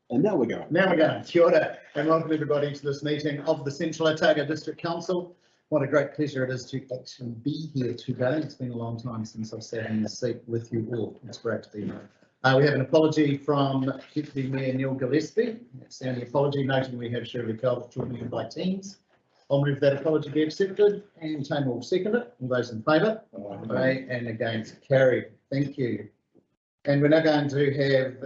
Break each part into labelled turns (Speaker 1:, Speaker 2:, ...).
Speaker 1: And now we're going.
Speaker 2: Now we're going. Kia ora, and welcome everybody to this meeting of the Central Otago District Council. What a great pleasure it is to actually be here today. It's been a long time since I've sat in the seat with you all. It's great to be here. We have an apology from Deputy Mayor Neil Gillespie. That's the only apology, noting we have Shirley Cole joining in by Teams. I'll move that apology be accepted, and Tamer will second it. All those in favour? Aye, and against, carried. Thank you. And we're now going to have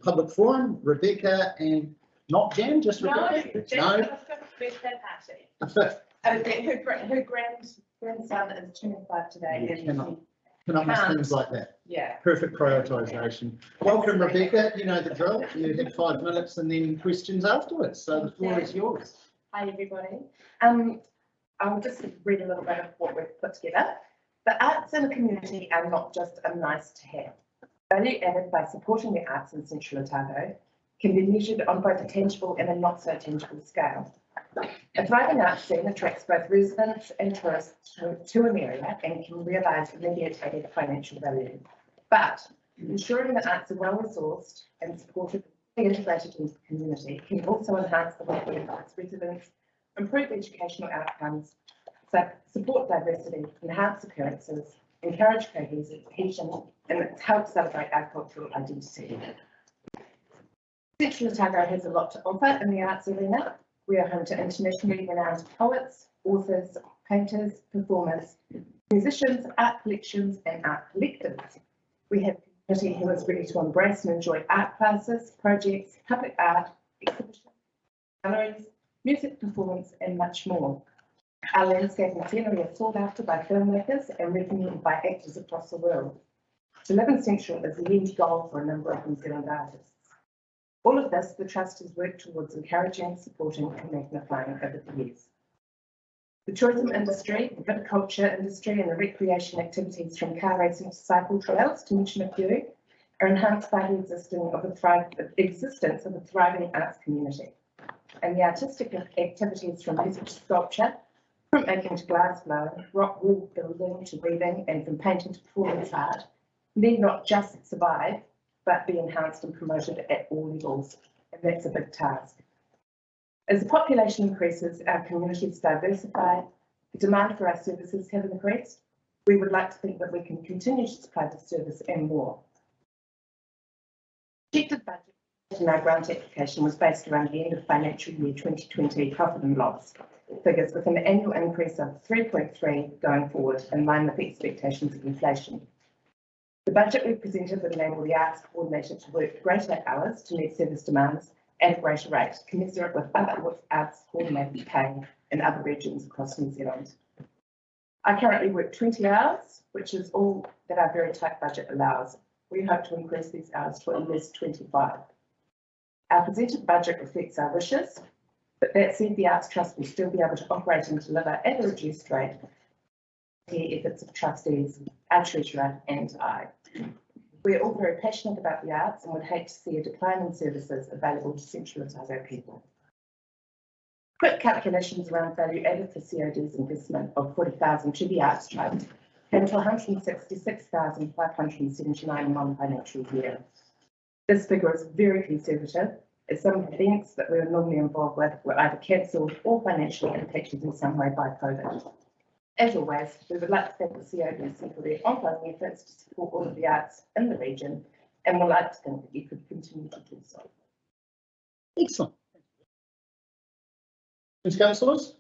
Speaker 2: public forum. Rebecca and not Jan, just Rebecca.
Speaker 3: No, birthday party. Her grandson is 25 today.
Speaker 2: Cannot miss things like that.
Speaker 3: Yeah.
Speaker 2: Perfect prioritisation. Welcome, Rebecca. You know the drill. You have 5 minutes and then questions afterwards. So the floor is yours.
Speaker 3: Hi, everybody. I'll just read a little bit of what we've put together. The arts in a community are not just a nice to have. Value added by supporting the arts in Central Otago can be measured on both a tangible and a not so tangible scale. A thriving arts scene attracts both residents and tourists to an area and can realise immediate added financial value. But ensuring that arts are well resourced and supported and integrated into the community can also enhance the well-being of its residents, improve educational outcomes, support diversity, enhance occurrences, encourage cohesion, and help celebrate our cultural identity. Central Otago has a lot to offer in the arts arena. We are home to internationally renowned poets, authors, painters, performers, musicians, art collections, and art collectives. We have a community who is ready to embrace and enjoy art classes, projects, public art, exhibitions, galleries, music performance, and much more. Our landscape and scenery are sought after by filmmakers and recommended by actors across the world. To live in Central is the end goal for a number of New Zealand artists. All of this, the Trust has worked towards encouraging, supporting and magnifying over the years. The tourism industry, the viticulture industry and the recreation activities from car racing to cycle trails, to mention a few, are enhanced by the existence of a thriving arts community. And the artistic activities from music to sculpture, printmaking to glass blowing, rock wall building to weaving, and from painting to performance art need not just survive, but be enhanced and promoted at all levels, and that's a big task. As the population increases, our communities diversify, the demand for our services have increased. We would like to think that we can continue to supply the service and more. Projected budget in our grant application was based around the end of financial year 2020 profit and loss figures, with an annual increase of 3.3 going forward, in line with the expectations of inflation. The budget we presented would enable the arts coordinator to work greater hours to meet service demands at a greater rate, commensurate with other arts coordinators pay in other regions across New Zealand. I currently work 20 hours, which is all that our very tight budget allows. We hope to increase these hours to at least 25. Our presented budget reflects our wishes, but that said, the Arts Trust will still be able to operate and deliver at a reduced rate the efforts of trustees, our treasurer and I. We are all very passionate about the arts and would hate to see a decline in services available to Central Otago people. Quick calculations around value added for COD's investment of 40,000 to the Arts Trust came to 166,579 in one financial year. This figure is very conservative, as some events that we were normally involved with were either cancelled or financially impacted in some way by COVID. As always, we would like to thank the CODC for their ongoing efforts to support all of the arts in the region, and would like to think that you could continue to do so.
Speaker 2: Excellent. Councillors?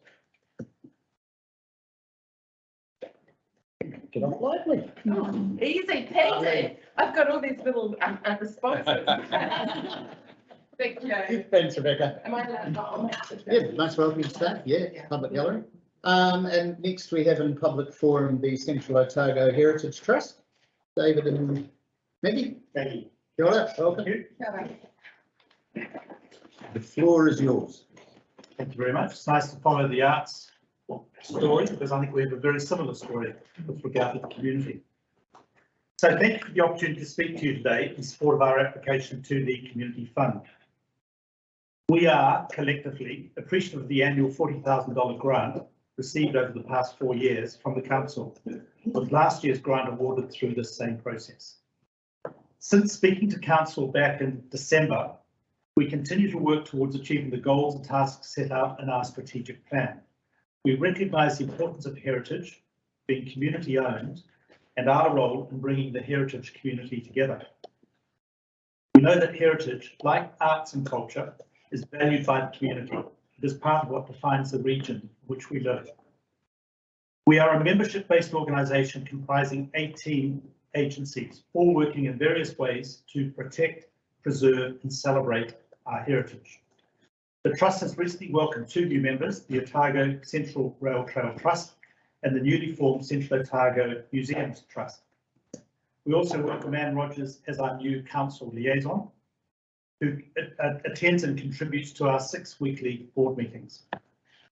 Speaker 2: Get on lively.
Speaker 3: Easy peasy. I've got all these little responses. Thank you.
Speaker 2: Thanks, Rebecca.
Speaker 3: Am I allowed?
Speaker 2: Yeah, nice welcome staff. Yeah, public gallery. And next we have in public forum the Central Otago Heritage Trust. David and Maggie.
Speaker 4: Maggie.
Speaker 2: Kia ora, welcome. The floor is yours.
Speaker 4: Thank you very much. It's nice to follow the arts story, because I think we have a very similar story with regard to the community. So thank you for the opportunity to speak to you today in support of our application to the Community Fund. We are collectively appreciative of the annual $40,000 grant received over the past 4 years from the Council, with last year's grant awarded through this same process. Since speaking to Council back in December, We continue to work towards achieving the goals and tasks set out in our strategic plan. We recognise the importance of heritage being community owned and our role in bringing the heritage community together. We know that heritage, like arts and culture, is valued by the community. It is part of what defines the region in which we live. We are a membership-based organisation comprising 18 agencies, all working in various ways to protect, preserve and celebrate our heritage. The Trust has recently welcomed 2 new members, the Otago Central Rail Trail Trust and the newly formed Central Otago Museums Trust. We also welcome Anne Rogers as our new council liaison, who attends and contributes to our 6 weekly board meetings.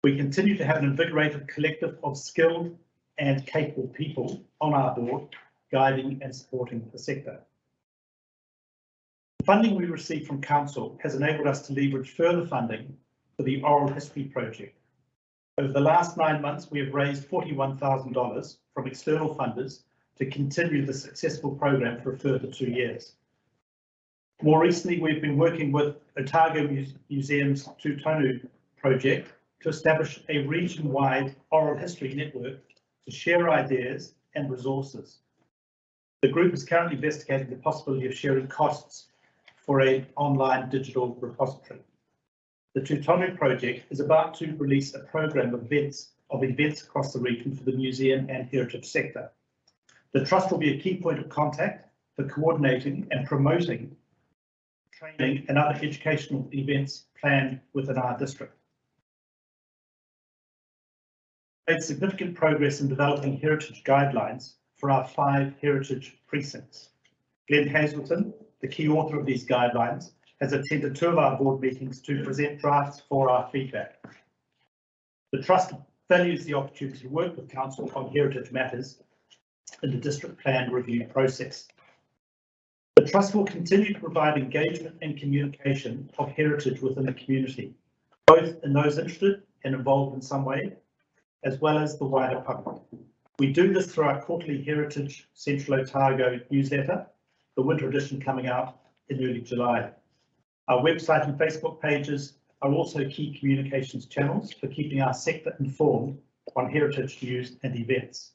Speaker 4: We continue to have an invigorated collective of skilled and capable people on our board, guiding and supporting the sector. The funding we received from Council has enabled us to leverage further funding for the Oral History Project. Over the last 9 months, we have raised $41,000 from external funders to continue the successful program for a further 2 years. More recently, we've been working with Otago Museum's Tūtonu project to establish a region-wide oral history network to share ideas and resources. The group is currently investigating the possibility of sharing costs for an online digital repository. The Tūtonu project is about to release a program of events across the region for the museum and heritage sector. The Trust will be a key point of contact for coordinating and promoting training and other educational events planned within our district. We made significant progress in developing heritage guidelines for our 5 heritage precincts. Glenn Hazelton, the key author of these guidelines, has attended 2 of our board meetings to present drafts for our feedback. The Trust values the opportunity to work with Council on heritage matters in the district plan review process. The Trust will continue to provide engagement and communication of heritage within the community, both in those interested and involved in some way, as well as the wider public. We do this through our quarterly Heritage Central Otago newsletter, the winter edition coming out in early July. Our website and Facebook pages are also key communications channels for keeping our sector informed on heritage news and events.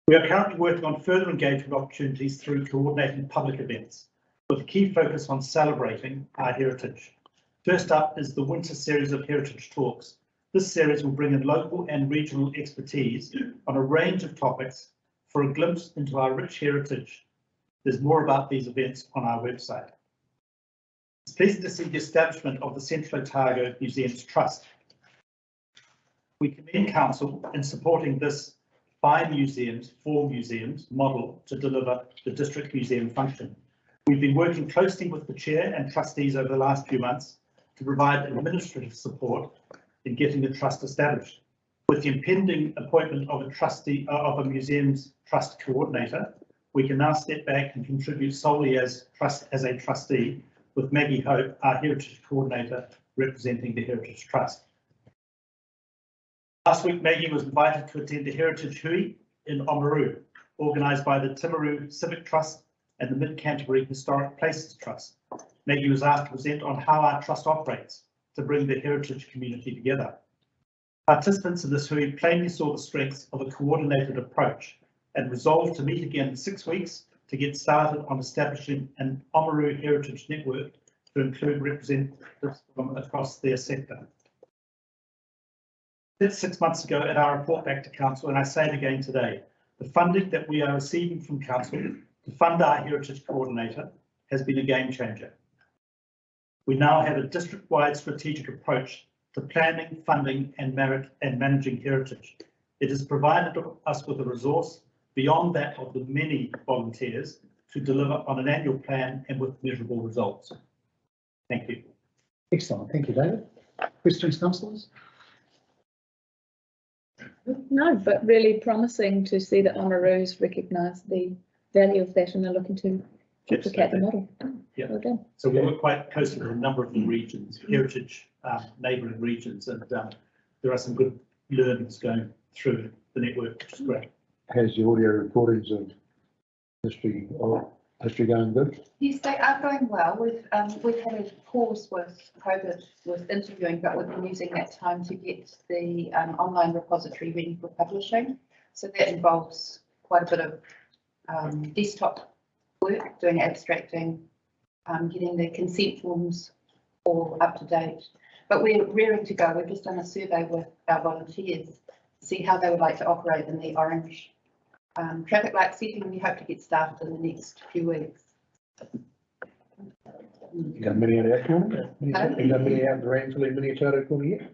Speaker 4: We are currently working on further engagement opportunities through coordinating public events, with a key focus on celebrating our heritage. First up is the winter series of Heritage Talks. This series will bring in local and regional expertise on a range of topics for a glimpse into our rich heritage. There's more about these events on our website. It's pleasing to see the establishment of the Central Otago Museums Trust. We commend Council in supporting this by museums for museums model to deliver the district museum function. We've been working closely with the chair and trustees over the last few months to provide administrative support in getting the trust established. With the impending appointment of a trustee of a museum's trust coordinator, we can now step back and contribute solely as a trustee, with Maggie Hope, our heritage coordinator, representing the Heritage Trust. Last week, Maggie was invited to attend the Heritage Hui in Oamaru, organised by the Timaru Civic Trust and the Mid-Canterbury Historic Places Trust. Maggie was asked to present on how our trust operates to bring the heritage community together. Participants in this Hui plainly saw the strengths of a coordinated approach and resolved to meet again in 6 weeks to get started on establishing an Oamaru Heritage Network to include representatives from across their sector. I said 6 months ago at our report back to Council, and I say it again today, the funding that we are receiving from Council to fund our Heritage Coordinator has been a game changer. We now have a district-wide strategic approach to planning, funding and managing heritage. It has provided us with a resource beyond that of the many volunteers to deliver on an annual plan and with measurable results. Thank you.
Speaker 2: Excellent. Thank you, David. Questions, councillors?
Speaker 1: No, but really promising to see that Oamaru's recognise the value of that and are looking to duplicate the model.
Speaker 4: Yeah.
Speaker 1: Well done.
Speaker 4: So we work quite closely with a number of the regions, heritage neighbouring regions, and there are some good learnings going through the network, which is great.
Speaker 5: Has the audio recordings of history history going good?
Speaker 3: Yes, they are going well. We've had a pause with COVID with interviewing, but we've been using that time to get the online repository ready for publishing. So that involves quite a bit of desktop work, doing abstracting, getting the consent forms all up to date. But we're rearing to go. We've just done a survey with our volunteers to see how they would like to operate in the orange traffic light setting. We hope to get started in the next few weeks.
Speaker 5: You got many out of that corner? You got many out of the Ranfurly miniature corner yet?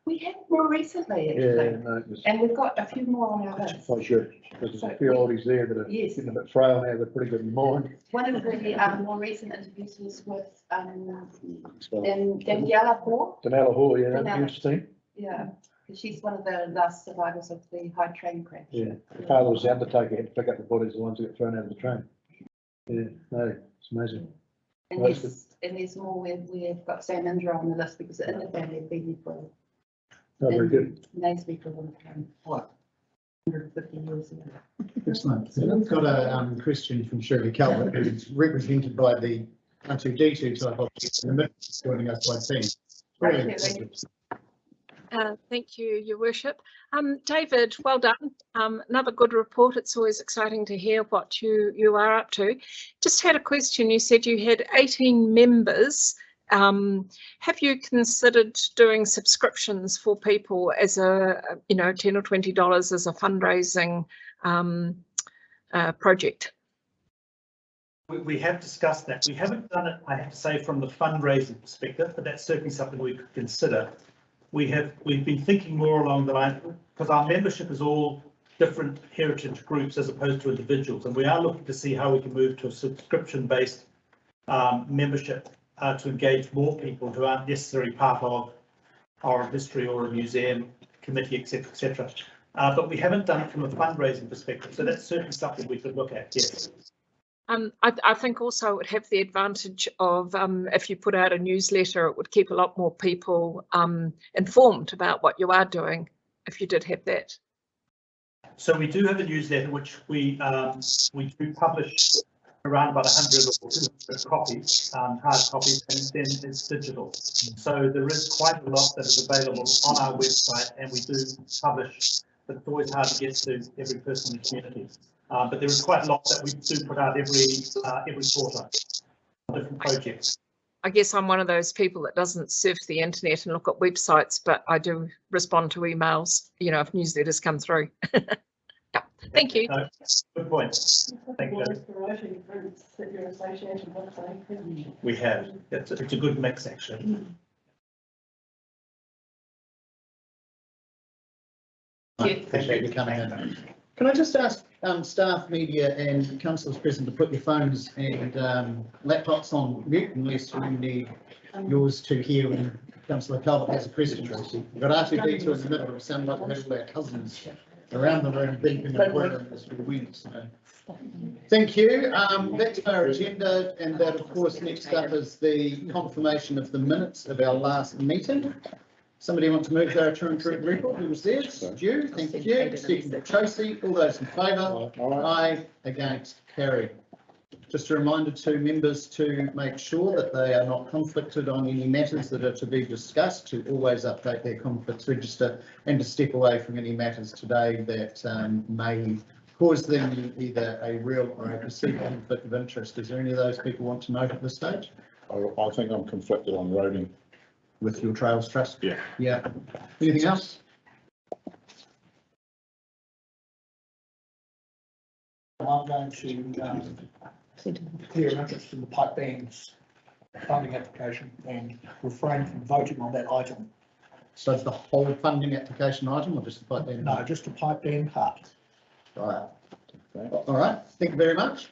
Speaker 3: We had more recently,
Speaker 5: Yeah,
Speaker 3: actually,
Speaker 5: no, it was,
Speaker 3: and we've got a few more on our list.
Speaker 5: oh, sure. There's a few oldies there that are
Speaker 3: Yes.
Speaker 5: getting a bit frail now, they're pretty good in mind.
Speaker 3: One of the more recent interviews was with Daniela Hoare.
Speaker 5: Denella Hall, yeah,
Speaker 3: Denella.
Speaker 5: interesting.
Speaker 3: Yeah, she's one of the last survivors of the high train crash.
Speaker 5: Yeah, the father was the undertaker, had to pick up the bodies, the ones that got thrown out of the train. Yeah, no, it's amazing.
Speaker 3: And there's more. We've got Sam Indra on the list because in the family have been there for
Speaker 5: Oh, very good.
Speaker 3: Naseby for a long time. What? 150 years ago.
Speaker 2: Excellent. So we've got a question from Shirley Calvert, who's represented by the R2D2 type of joining us by team. Really impressive.
Speaker 6: Thank you, Your Worship. David, well done. Another good report. It's always exciting to hear what you are up to. Just had a question. You said you had 18 members. Have you considered doing subscriptions for people as a, $10 or $20 as a fundraising project?
Speaker 4: We have discussed that. We haven't done it, I have to say, from the fundraising perspective, but that's certainly something we could consider. We've been thinking more along the line, because our membership is all different heritage groups as opposed to individuals, and we are looking to see how we can move to a subscription-based membership to engage more people who aren't necessarily part of our history or a museum committee, etc., etc. But we haven't done it from a fundraising perspective, so that's certainly something we could look at. Yes.
Speaker 6: I think also it would have the advantage of if you put out a newsletter, it would keep a lot more people informed about what you are doing if you did have that.
Speaker 4: So we do have a newsletter which we do publish around about 100 or 200 copies, hard copies, and then it's digital. So there is quite a lot that is available on our website, and we do publish, but it's always hard to get to every person in the community. But there is quite a lot that we do put out every quarter, different projects.
Speaker 6: I guess I'm one of those people that doesn't surf the internet and look at websites, but I do respond to emails, if newsletters come through. Yeah, thank you.
Speaker 4: No, good point. Thank you. We have. It's a good mix, actually.
Speaker 2: Appreciate you coming in. Can I just ask staff, media and councillors present to put your phones and laptops on mute unless you need yours to hear when Councillor Calvert has a question. We've got R2D2 in the middle. It sounds like we have our cousins around the room beeping and whirring as we went. So. Thank you. That's our agenda, and that of course next up is the confirmation of the minutes of our last meeting. Somebody want to move their true and correct record? Who was there? Stu, thank you. Second, Tracy. All those in favour? Aye. Against? Carried. Just a reminder to members to make sure that they are not conflicted on any matters that are to be discussed, to always update their conflicts register and to step away from any matters today that may cause them either a real or a perceived conflict of interest. Is there any of those people want to note at this stage?
Speaker 7: I think I'm conflicted on roading.
Speaker 2: With your Trails Trust?
Speaker 7: Yeah.
Speaker 2: Yeah. Anything else?
Speaker 8: I'm going to clear an interest in the pipe bands funding application and refrain from voting on that item.
Speaker 2: So it's the whole funding application item or just the pipe band?
Speaker 8: No, just the pipe band part.
Speaker 2: Right. All right. Thank you very much.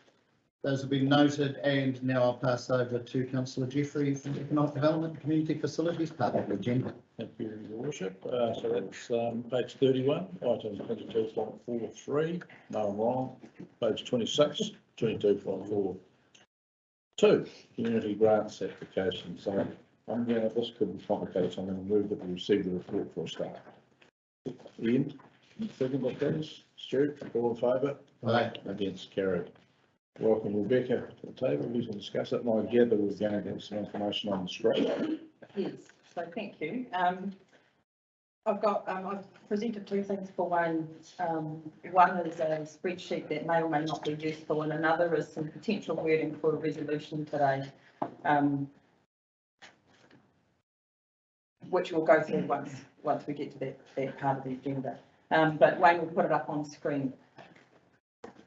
Speaker 2: Those have been noted, and now I'll pass over to Councillor Jeffrey from Economic Development and Community Facilities, part of the agenda.
Speaker 7: Thank you, Your Worship. So that's page 31, item 22.43. No, I'm wrong. Page 26, 22.42. Community grants application. So I'm going to, this could be complicated, so I'm going to move that we receive the report for a start. Ian, second, please. Stuart, all in favour?
Speaker 2: Aye.
Speaker 7: Against? Carried. welcome Rebecca to the table. Who's going to discuss it? And I gather we're going to have some information on the screen.
Speaker 9: Yes, so thank you. I've presented two things for one. One is a spreadsheet that may or may not be useful, and another is some potential wording for a resolution today, which we'll go through once we get to that part of the agenda. But Wayne will put it up on screen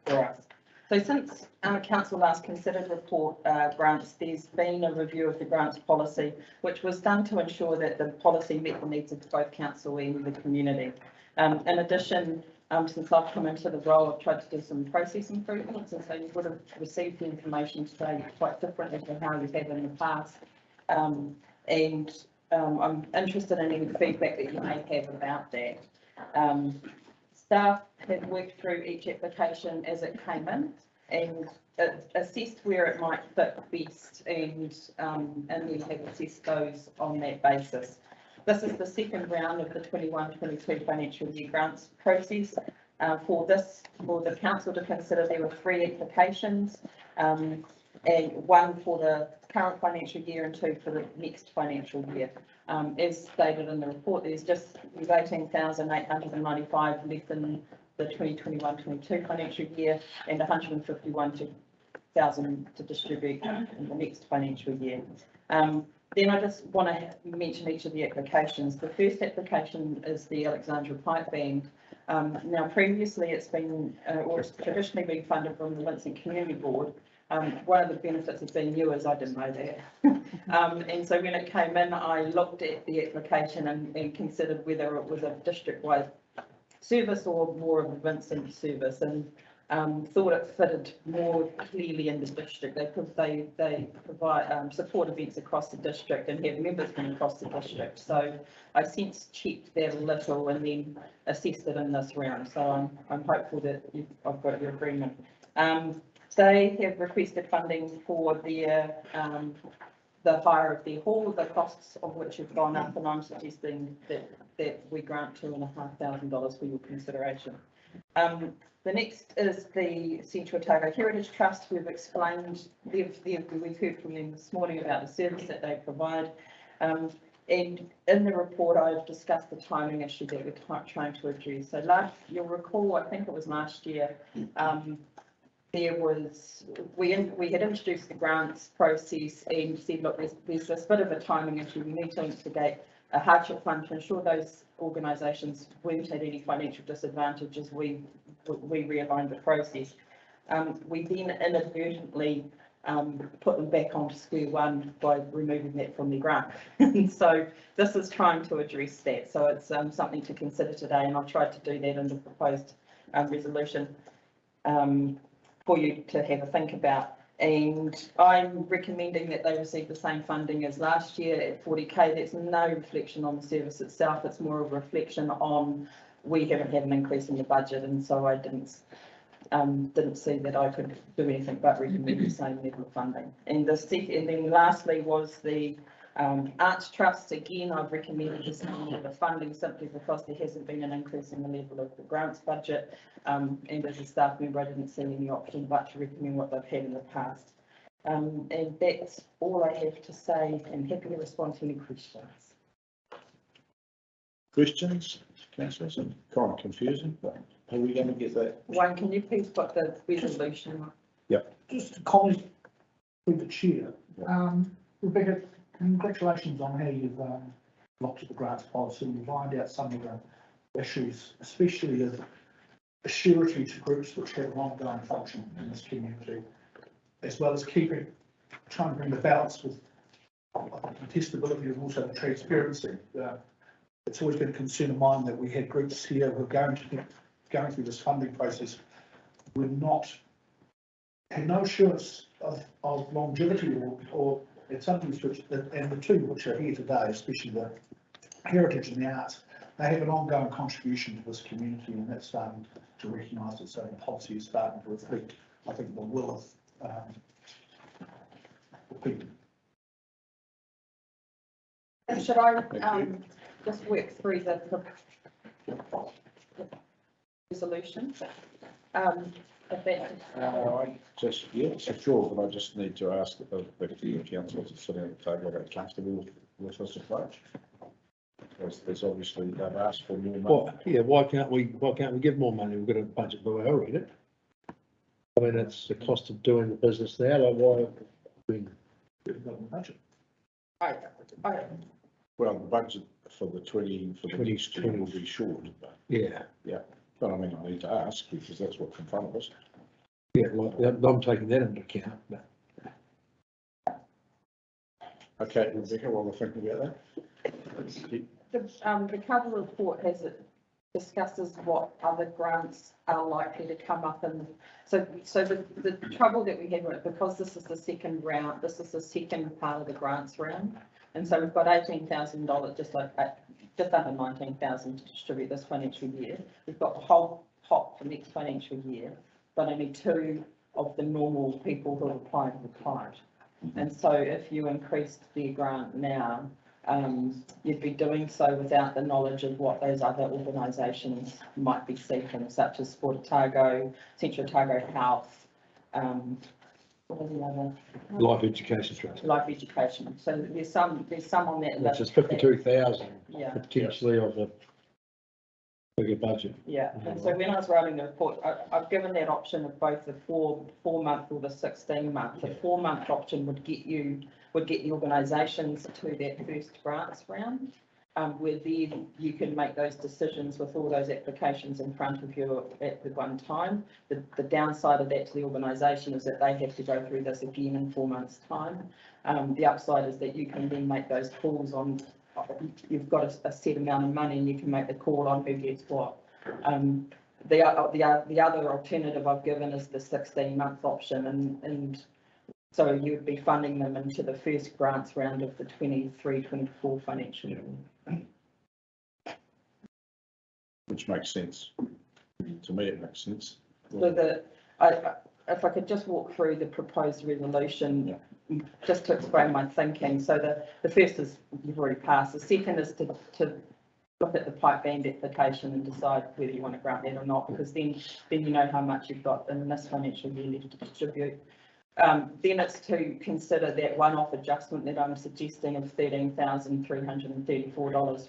Speaker 9: for us. So since council last considered report grants, there's been a review of the grants policy, which was done to ensure that the policy met the needs of both council and the community. In addition, since I've come into the role, I've tried to do some process improvements, and so you would have received the information today quite differently to how you have in the past. I'm interested in any feedback that you may have about that. Staff have worked through each application as it came in and assessed where it might fit best, and then have assessed those on that basis. This is the second round of the 21-22 financial year grants process. For the council to consider, there were 3 applications, and 1 for the current financial year and 2 for the next financial year. As stated in the report, there's 18,895 left in the 2021-22 financial year and 151,000 to distribute in the next financial year. Then I just want to mention each of the applications. The first application is the Alexandra Pipe Band. Now previously it's been, or it's traditionally been funded from the Vincent Community Board. One of the benefits of being new is I didn't know that. And so when it came in, I looked at the application and considered whether it was a district-wide service or more of a Vincent service, and thought it fitted more clearly in the district. They provide support events across the district and have members from across the district. So I since checked that a little and then assessed it in this round. So I'm hopeful that I've got your agreement. They have requested funding for their the hire of their hall, the costs of which have gone up, and I'm suggesting that we grant $2,500 for your consideration. The next is the Central Otago Heritage Trust. We've explained, we've heard from them this morning about the service that they provide. And in the report, I've discussed the timing issue that we're trying to address. So you'll recall, I think it was last year, we had introduced the grants process and said, look, there's this bit of a timing issue. We need to instigate a hardship fund to ensure those organisations weren't at any financial disadvantage as we realigned the process. We then inadvertently put them back onto square one by removing that from the grant. So this is trying to address that. So it's something to consider today, and I've tried to do that in the proposed resolution for you to have a think about. And I'm recommending that they receive the same funding as last year at 40k. That's no reflection on the service itself. It's more of a reflection on we haven't had an increase in the budget, and so I didn't see that I could do anything but recommend the same level of funding. And then lastly was the Arts Trust. Again, I've recommended the same level of funding simply because there hasn't been an increase in the level of the grants budget. And as a staff member, I didn't see any option but to recommend what they've had in the past. And that's all I have to say, and happy to respond to any questions.
Speaker 7: Questions, councillors? Kind of confusing, but are we going to get that?
Speaker 9: Wayne, can you please put the resolution?
Speaker 8: Just a comment with the chair. Rebecca, congratulations on how you've looked at the grants policy and lined out some of the issues, especially as a surety to groups which have an ongoing function in this community, as well as trying to bring the balance with contestability and also the transparency. It's always been a concern of mine that we had groups here who are going through this funding process had no assurance of longevity or it's something which, and the two which are here today, especially the heritage and the arts, they have an ongoing contribution to this community, and that's starting to recognise it. So the policy is starting to reflect, I think, the will of the people.
Speaker 9: Should I just work through the resolution? if that's,
Speaker 7: I just, yeah, so sure, but I just need to ask the council to sit down at the table, are they comfortable with this approach? Because there's obviously, they've asked for more money.
Speaker 5: Well, yeah, why can't we give more money? We've got a budget, but I'll read it. I mean, it's the cost of doing the business now, like why, I mean,
Speaker 8: We've got a budget.
Speaker 9: I,
Speaker 7: Well, the budget for the for the next year will be short, but,
Speaker 5: yeah,
Speaker 7: but I mean, I need to ask because that's what's in front of us.
Speaker 5: yeah, like, I'm taking that into account, but
Speaker 7: Okay, Rebecca, while we're thinking about that.
Speaker 9: the cover report has it discusses what other grants are likely to come up, and so the trouble that we have with, because this is the second round, this is the second part of the grants round, and so we've got $18,000, just under 19,000 to distribute this financial year. We've got the whole pot for next financial year, but only 2 of the normal people who are applying have applied. And so if you increased the grant now, you'd be doing so without the knowledge of what those other organisations might be seeking, such as Sport Otago, Central Otago Health, what are the other?
Speaker 5: life education trust,
Speaker 9: Life Education. So there's some on that
Speaker 5: which
Speaker 9: list.
Speaker 5: is 52,000
Speaker 9: Yeah.
Speaker 5: potentially of a bigger budget.
Speaker 9: Yeah, and so when I was writing the report, I've given that option of both the four-month or the 16-month. The 4-month option would get the organisations to that first grants round, where then you can make those decisions with all those applications in front of you at the one time. The downside of that to the organisation is that they have to go through this again in 4 months' time. The upside is that you can then make those calls on. You've got a set amount of money and you can make the call on who gets what. The other alternative I've given is the 16-month option, and so you would be funding them into the first grants round of the 23-24 financial year.
Speaker 7: Which makes sense. To me, it makes sense.
Speaker 9: So if I could just walk through the proposed resolution, just to explain my thinking. So the first is you've already passed. The second is to look at the pipe band application and decide whether you want to grant that or not, because then you know how much you've got in this financial year left to distribute. Then it's to consider that one-off adjustment that I'm suggesting of $13,334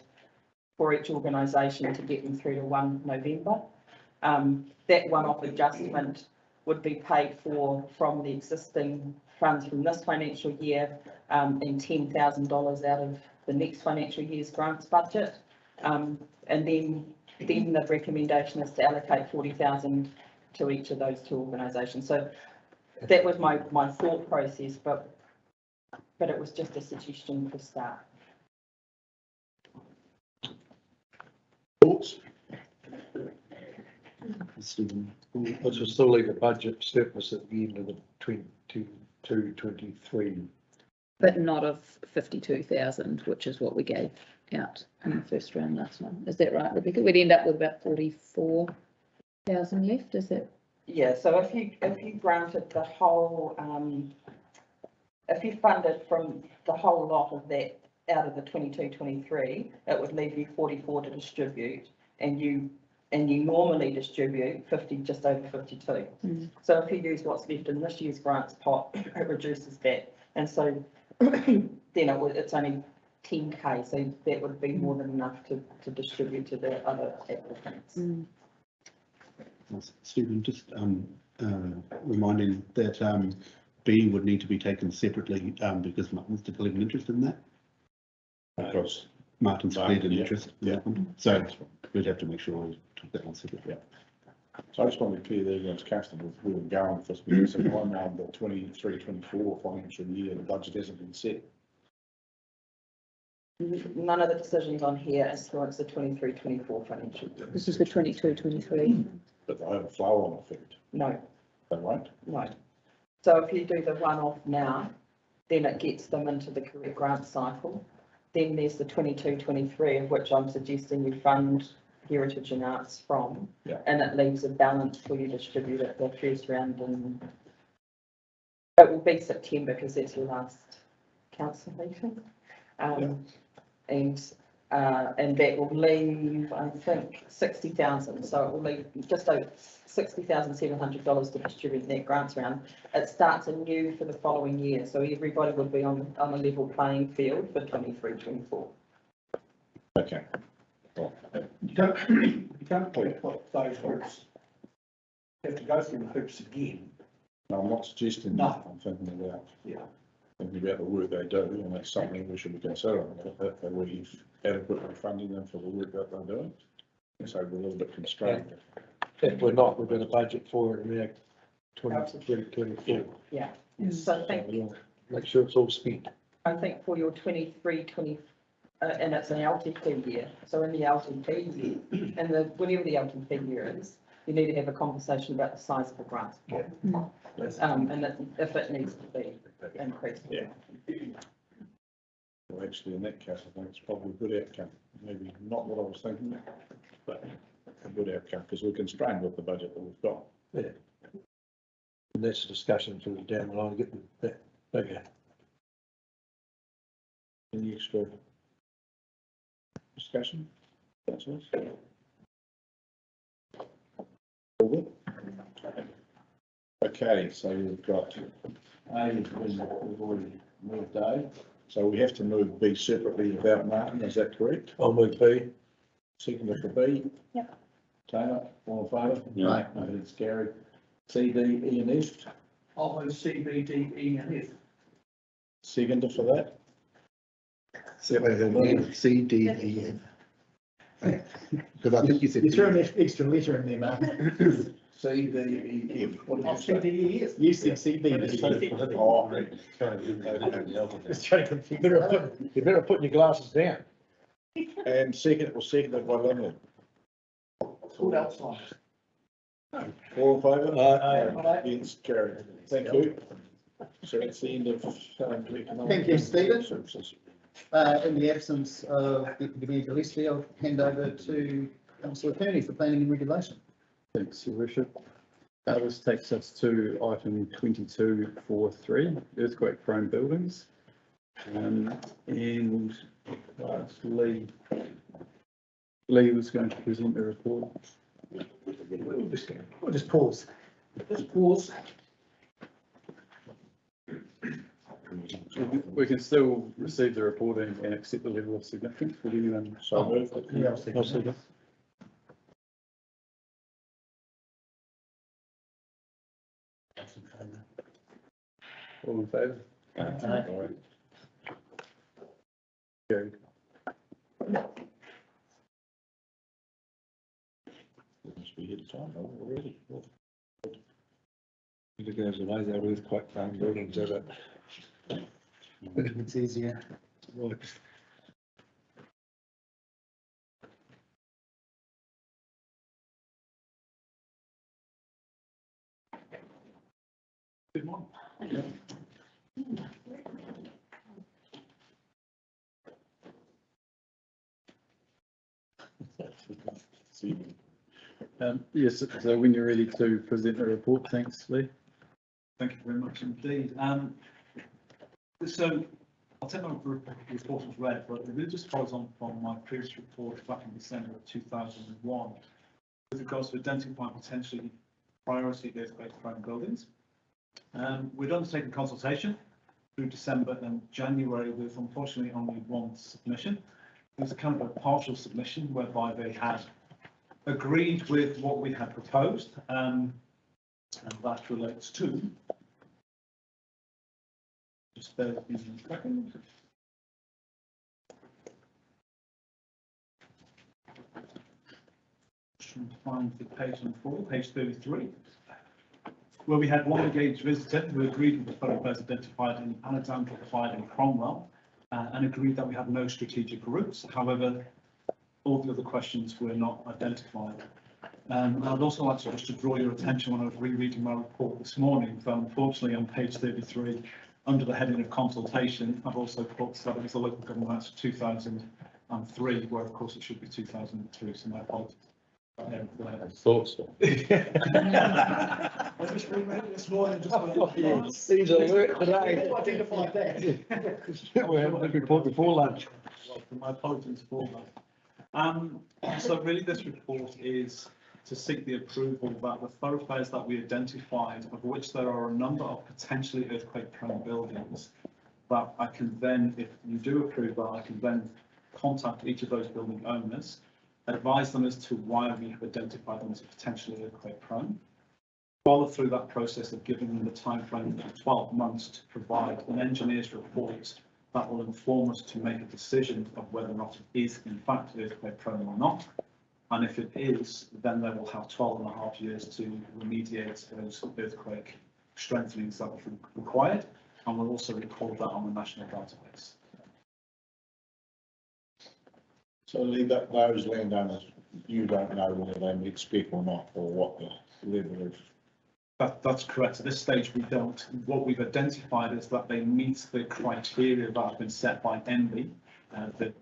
Speaker 9: for each organisation to get them through to 1 November. That one-off adjustment would be paid for from the existing funds from this financial year, and $10,000 out of the next financial year's grants budget. And then the recommendation is to allocate 40,000 to each of those 2 organisations. So that was my thought process, but it was just a suggestion for start.
Speaker 7: Thoughts?
Speaker 5: Stephen, which will still leave a budget surplus at the end of the 22-23.
Speaker 1: But not of 52,000, which is what we gave out in the first round last one. Is that right, Rebecca? We'd end up with about 44,000 left, is it?
Speaker 9: Yeah, so if you granted the whole, if you funded from the whole lot of that out of the 22-23, it would leave you 44 to distribute, and you normally distribute 50, just over 52. So if you use what's left in this year's grants pot, it reduces that, and so then it's only 10k, so that would be more than enough to distribute to the other applicants.
Speaker 10: Stephen, just reminding that B would need to be taken separately because Martin's declared an interest in that.
Speaker 7: Because
Speaker 10: Martin's declared an
Speaker 7: yeah.
Speaker 10: interest. Yeah. So we'd have to make sure we took that one separately.
Speaker 7: So I just want to be clear that everyone's comfortable with where we're going with this, because if I'm on the 23-24 financial year, the budget hasn't been set.
Speaker 9: None of the decisions on here influence the 23-24 financial year.
Speaker 1: This is the 22-23.
Speaker 7: But they have a flow-on effect.
Speaker 9: No,
Speaker 7: They won't.
Speaker 9: no. So if you do the one-off now, then it gets them into the correct grant cycle. Then there's the 22-23, of which I'm suggesting you fund heritage and arts from,
Speaker 7: Yeah.
Speaker 9: and it leaves a balance for you to distribute at the first round, and it will be September because that's your last council meeting. And And that will leave, I think, 60,000, so it will leave just over $60,700 to distribute that grants round. It starts anew for the following year, so everybody would be on a level playing field for 23-24.
Speaker 7: Okay. Well,
Speaker 8: You don't put those hoops, have to go through the hoops again.
Speaker 7: no, I'm not suggesting
Speaker 8: No.
Speaker 7: that, I'm thinking about,
Speaker 8: Yeah.
Speaker 7: thinking about the work they do, and that's something we should be considering, that we've adequately funding them for the work that they're doing. So we're a little bit constrained.
Speaker 5: If we're not, we're gonna budget for it in our 23, 24.
Speaker 9: So I think,
Speaker 5: Make sure it's all spent.
Speaker 9: I think for your 23-20, and it's an LTP year, so in the LTP year, and whatever the LTP year is, you need to have a conversation about the size of the grant. And if it needs to be increased.
Speaker 7: Yeah. Well, actually, in that case, I think it's probably a good outcome, maybe not what I was thinking, but a good outcome, because we're constrained with the budget that we've got.
Speaker 5: And that's a discussion for down the line, getting that bigger.
Speaker 7: Any extra discussion? Councillors? All good? Okay, so we've got A, we've already moved A, so we have to move B separately without Martin, is that correct?
Speaker 5: I'll move B.
Speaker 7: Second for B?
Speaker 9: Yep.
Speaker 7: Taylor, all in favour?
Speaker 2: Aye.
Speaker 7: No, it's Gary. C, D, E and F,
Speaker 8: I'll move C, B, D, E and F.
Speaker 7: second for that?
Speaker 10: C, D, E, F. Because I think you said.
Speaker 2: You threw an extra letter in there, Mark.
Speaker 7: C, D, E, F. What
Speaker 8: I'll
Speaker 7: did
Speaker 8: C,
Speaker 7: you
Speaker 8: D,
Speaker 7: say?
Speaker 8: E, F.
Speaker 2: You said CB.
Speaker 7: Oh,
Speaker 2: Just trying to confuse.
Speaker 5: You better put your glasses down.
Speaker 7: and second, it was seconded by Linwood.
Speaker 8: Called outside.
Speaker 7: All in favour?
Speaker 8: Aye.
Speaker 7: Against, carried. Thank you. So that's the end of. Economic
Speaker 2: Thank you, Stephen.
Speaker 7: Services.
Speaker 2: In the absence of Deputy Mayor Gillespie, I'll hand over to Councillor Kearney for planning and regulation.
Speaker 11: Thanks, Your Worship. This takes us to item 22.4.3, earthquake-prone buildings. And Lee was going to present a report.
Speaker 2: We'll just pause.
Speaker 8: Just pause.
Speaker 11: We can still receive the report and accept the level of significance. Would anyone?
Speaker 7: So moved.
Speaker 2: Yeah, I'll second
Speaker 5: I'll see
Speaker 2: that.
Speaker 5: that.
Speaker 11: All in favour?
Speaker 7: Aye.
Speaker 11: Carried.
Speaker 7: Must be here to time already.
Speaker 5: It goes away, they're earthquake-prone buildings, is it?
Speaker 2: It's easier.
Speaker 5: Right.
Speaker 8: Good morning.
Speaker 11: Yes, so when you're ready to present the report, thanks, Lee.
Speaker 12: Thank you very much indeed. So I'll take my report as read, but it really just follows on from my previous report back in December of 2001 with regards to identifying potentially priority earthquake-prone buildings. We'd undertaken consultation through December and January with unfortunately only one submission. It was a kind of a partial submission whereby they had agreed with what we had proposed, and that relates to. Just bear with me a second. Just trying to find the page on 4, page 33, where we had one engaged visitor who agreed with the photographs identified in Alexandra, Clyde and Cromwell, and agreed that we have no strategic routes. However, all the other questions were not identified. I'd also like to just to draw your attention when I was rereading my report this morning, that unfortunately on page 33, under the heading of consultation, I've also put that it was the Local Government Act 2003, where of course it should be 2002, so my apologies.
Speaker 5: Thought so.
Speaker 8: I just reread it this morning, just.
Speaker 5: These alert today.
Speaker 8: Identified that.
Speaker 5: We have a good report before lunch.
Speaker 12: My apologies for that. So really this report is to seek the approval that the thoroughfares that we identified, of which there are a number of potentially earthquake prone buildings, that I can then, if you do approve that, I can then contact each of those building owners, advise them as to why we have identified them as potentially earthquake prone, follow through that process of giving them the time frame of 12 months to provide an engineer's report that will inform us to make a decision of whether or not it is in fact earthquake prone or not. And if it is, then they will have 12.5 years to remediate those earthquake strengthenings that are required, and we'll also record that on the national database.
Speaker 7: So Lee, that those landowners, you don't know whether they meet spec or not, or what the level of.
Speaker 12: That's correct. At this stage, we don't. What we've identified is that they meet the criteria that have been set by ENVI, that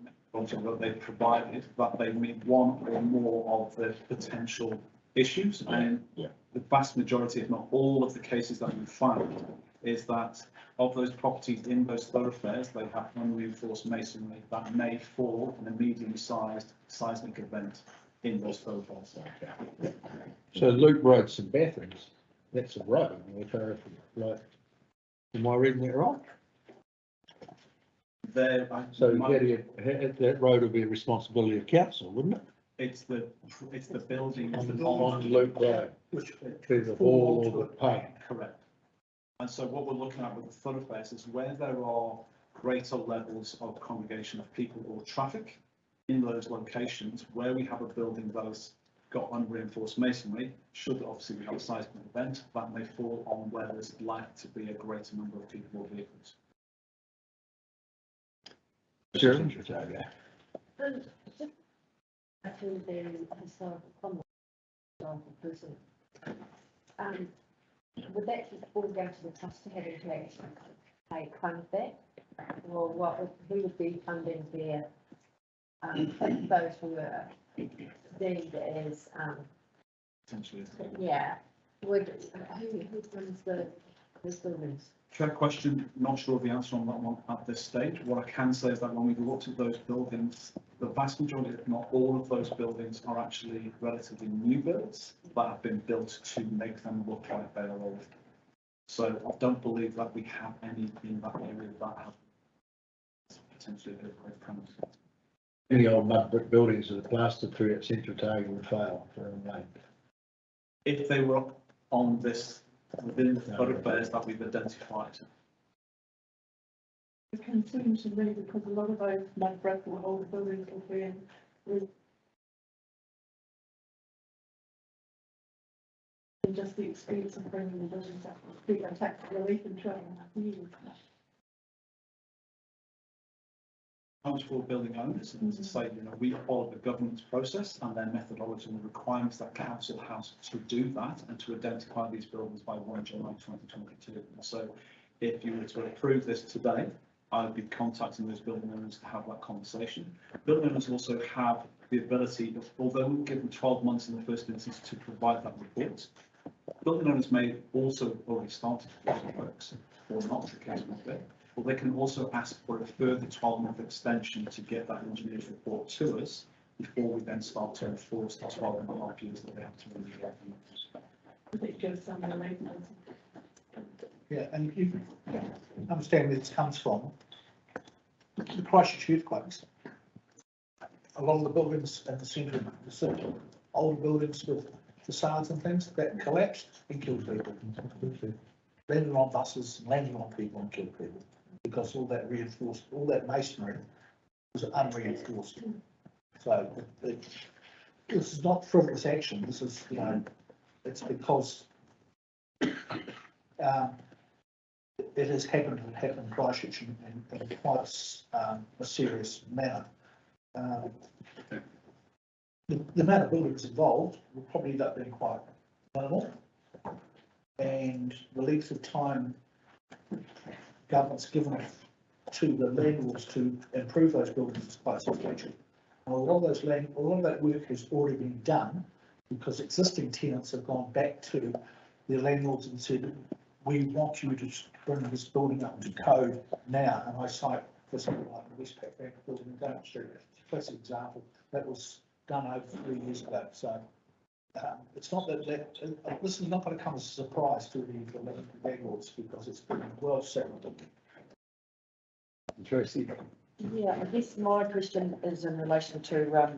Speaker 12: they've provided, that they meet one or more of the potential issues. And the vast majority, if not all of the cases that we've found, is that of those properties in those thoroughfares, they have unreinforced masonry that may fall in a medium-sized seismic event in those thoroughfares.
Speaker 5: So Loop Road, St Bathrooms, that's a road, like, am I reading that right?
Speaker 12: There,
Speaker 5: So that road would be a responsibility of council, wouldn't it?
Speaker 12: it's the building
Speaker 5: On Loop Road,
Speaker 8: Which.
Speaker 5: to the hall or the pub.
Speaker 12: Correct. And so what we're looking at with the thoroughfares is where there are greater levels of congregation of people or traffic in those locations, where we have a building that has got unreinforced masonry, should obviously we have a seismic event, that may fall on where there's likely to be a greater number of people or vehicles.
Speaker 5: Sure.
Speaker 13: Actually, the historical comment, person. Would that all go to the trust to have in place, fund that? Or what, who would be funding their, if those who were deemed as,
Speaker 12: Potentially.
Speaker 13: yeah, would, who runs the buildings?
Speaker 12: Fair question, not sure of the answer on that one at this stage. What I can say is that when we've looked at those buildings, the vast majority, if not all of those buildings, are actually relatively new builds that have been built to make them look like they are old. So I don't believe that we have any in that area that have potentially earthquake premise.
Speaker 5: Any old mud brick buildings that are plastered through at Central Target would fail for a rain.
Speaker 12: If they were on this, within the thoroughfares that we've identified.
Speaker 14: It concerns me because a lot of those mud brick or old buildings will be in and just the expense of bringing the buildings up, people tax relief and trying years.
Speaker 12: Comes for building owners, and as I say, we follow the governance process and their methodology and the requirements that council has to do that and to identify these buildings by 1 July 2022. And so if you were to approve this today, I would be contacting those building owners to have that conversation. Building owners also have the ability, although we'll give them 12 months in the first instance to provide that report, building owners may also already started works, or not the case with it. Well, they can also ask for a further 12-month extension to get that engineer's report to us before we then start to enforce the 12.5 years that they have to remediate.
Speaker 14: It goes down the lane.
Speaker 8: Yeah, and you understand where this comes from. The Christchurch earthquakes. A lot of the buildings at the centre of the city, older buildings with facades and things that collapsed and killed people. Landed on buses, landed on people and killed people. Because all that reinforced, all that masonry was unreinforced. So this is not frivolous action. This is, it's because it has happened in Christchurch in quite a serious manner. The amount of buildings involved will probably end up being quite minimal. And the length of time government's given to the landlords to improve those buildings is quite substantial. And a lot of that work has already been done because existing tenants have gone back to their landlords and said, we want you to bring this building up to code now. And I cite for something like the Westpac Bank building in Dartmouth Street, it's a classic example. That was done over 3 years ago. So it's not that this is not going to come as a surprise to the landlords because it's been well settled.
Speaker 5: Tracy.
Speaker 15: Yeah, I guess my question is in relation to,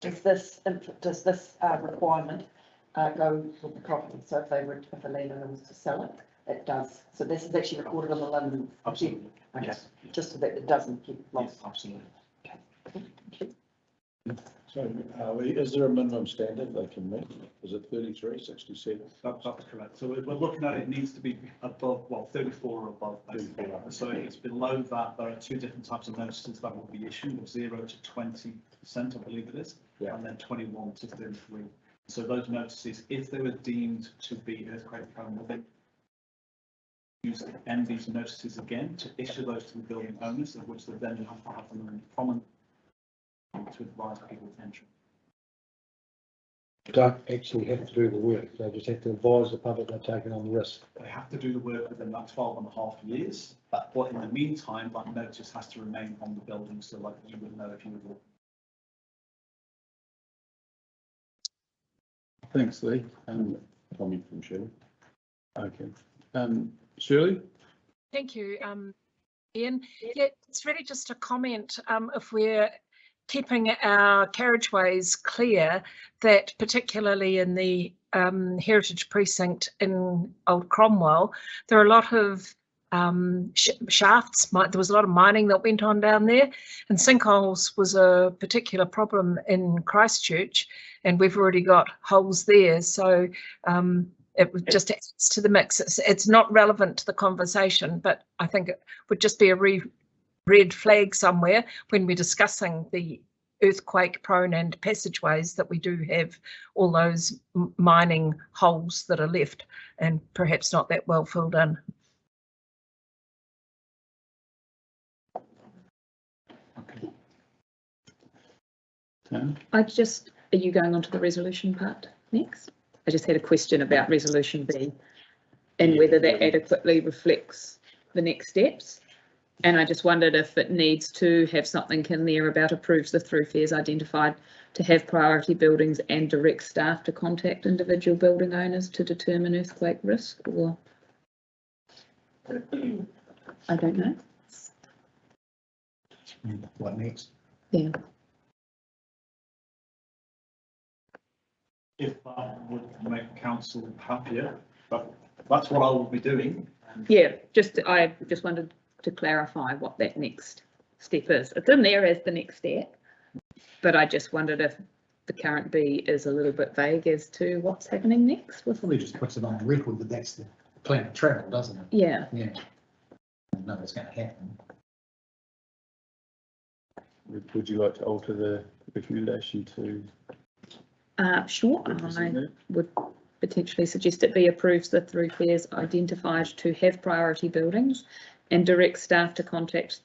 Speaker 15: does this requirement go with the property? So if a landowner was to sell it, it does. So this is actually recorded on the London.
Speaker 12: Absolutely.
Speaker 15: Okay,
Speaker 12: Yes.
Speaker 15: just so that it doesn't get lost.
Speaker 12: Yes, absolutely.
Speaker 7: So, is there a minimum standard they can meet? Is it 33.67?
Speaker 12: That's correct. So we're looking at it needs to be above, well, 34 or above, basically. So if it's below that, there are two different types of notices that will be issued, 0 to 20%, I believe it is,
Speaker 7: Yeah.
Speaker 12: and then 21 to 33. So those notices, if they were deemed to be earthquake prone, will they use to end these notices again to issue those to the building owners, of which they then have to have them in common to advise people of entry.
Speaker 5: Don't actually have to do the work. They just have to advise the public they're taking on the risk.
Speaker 12: They have to do the work within that 12.5 years, but in the meantime, that notice has to remain on the building, so like you would know if you were.
Speaker 11: Thanks, Lee.
Speaker 7: Comment from Shirley.
Speaker 11: Okay. Shirley?
Speaker 6: Thank you, Ian. Yeah, it's really just a comment. If we're keeping our carriageways clear, that particularly in the heritage precinct in Old Cromwell, there are a lot of shafts. There was a lot of mining that went on down there, and sinkholes was a particular problem in Christchurch, and we've already got holes there. So it just adds to the mix. It's not relevant to the conversation, but I think it would just be a red flag somewhere when we're discussing the earthquake prone and passageways that we do have all those mining holes that are left and perhaps not that well filled in.
Speaker 1: are you going on to the resolution part next? I just had a question about resolution B and whether that adequately reflects the next steps. And I just wondered if it needs to have something in there about approves the thoroughfares identified to have priority buildings and direct staff to contact individual building owners to determine earthquake risk, or I don't know.
Speaker 2: What next?
Speaker 1: Yeah.
Speaker 12: If that would make council happier, but that's what I will be doing.
Speaker 1: Yeah, I just wanted to clarify what that next step is. It's in there as the next step, but I just wondered if the current B is a little bit vague as to what's happening next.
Speaker 2: Probably just puts it on the record that that's the plan of travel, doesn't it?
Speaker 1: Yeah.
Speaker 2: Yeah. No, it's going to happen.
Speaker 11: Would you like to alter the recommendation to?
Speaker 1: Sure, I would potentially suggest it be approves the thoroughfares identified to have priority buildings and direct staff to contact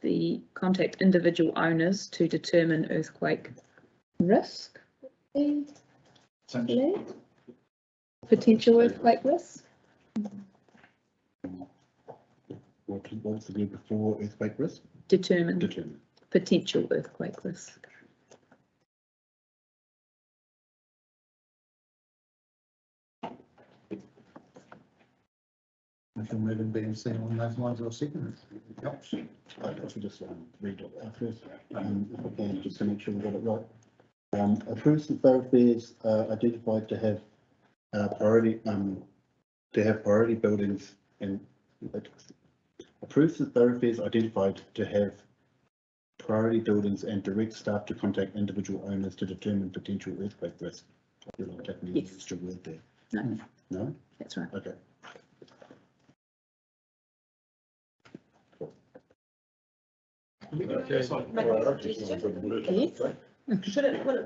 Speaker 1: individual owners to determine earthquake risk. Potential earthquake risk.
Speaker 10: What's the group before earthquake risk?
Speaker 1: Determine potential earthquake risk.
Speaker 2: I shall move and be in C along those lines or second. It helps.
Speaker 10: If we just read it first, if I can, just to make sure we got it right. Approves the thoroughfares identified to have priority buildings and approves the thoroughfares identified to have priority buildings and direct staff to contact individual owners to determine potential earthquake risk. I feel like taking an extra word there.
Speaker 1: No.
Speaker 10: No?
Speaker 1: That's right.
Speaker 10: Okay.
Speaker 13: Will it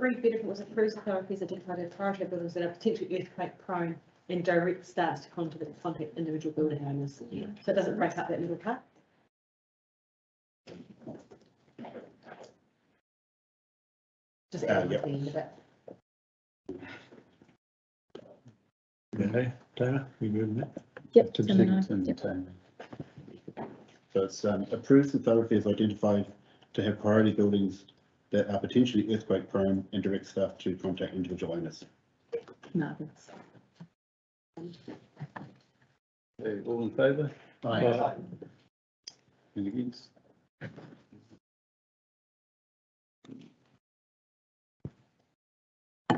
Speaker 13: read better if it was approves the thoroughfares identified as priority buildings that are potentially earthquake prone and direct staff to contact individual building owners? So it doesn't break up that middle part. Just add
Speaker 10: yeah.
Speaker 13: at the end of it.
Speaker 5: Okay, Dana, you good with that?
Speaker 1: Yep.
Speaker 5: To
Speaker 1: Tim and I.
Speaker 10: And,
Speaker 1: Yep.
Speaker 10: So it's approves the thoroughfares identified to have priority buildings that are potentially earthquake prone and direct staff to contact individual owners.
Speaker 1: Marvellous.
Speaker 11: Okay, all in favour?
Speaker 5: Aye.
Speaker 11: Any against?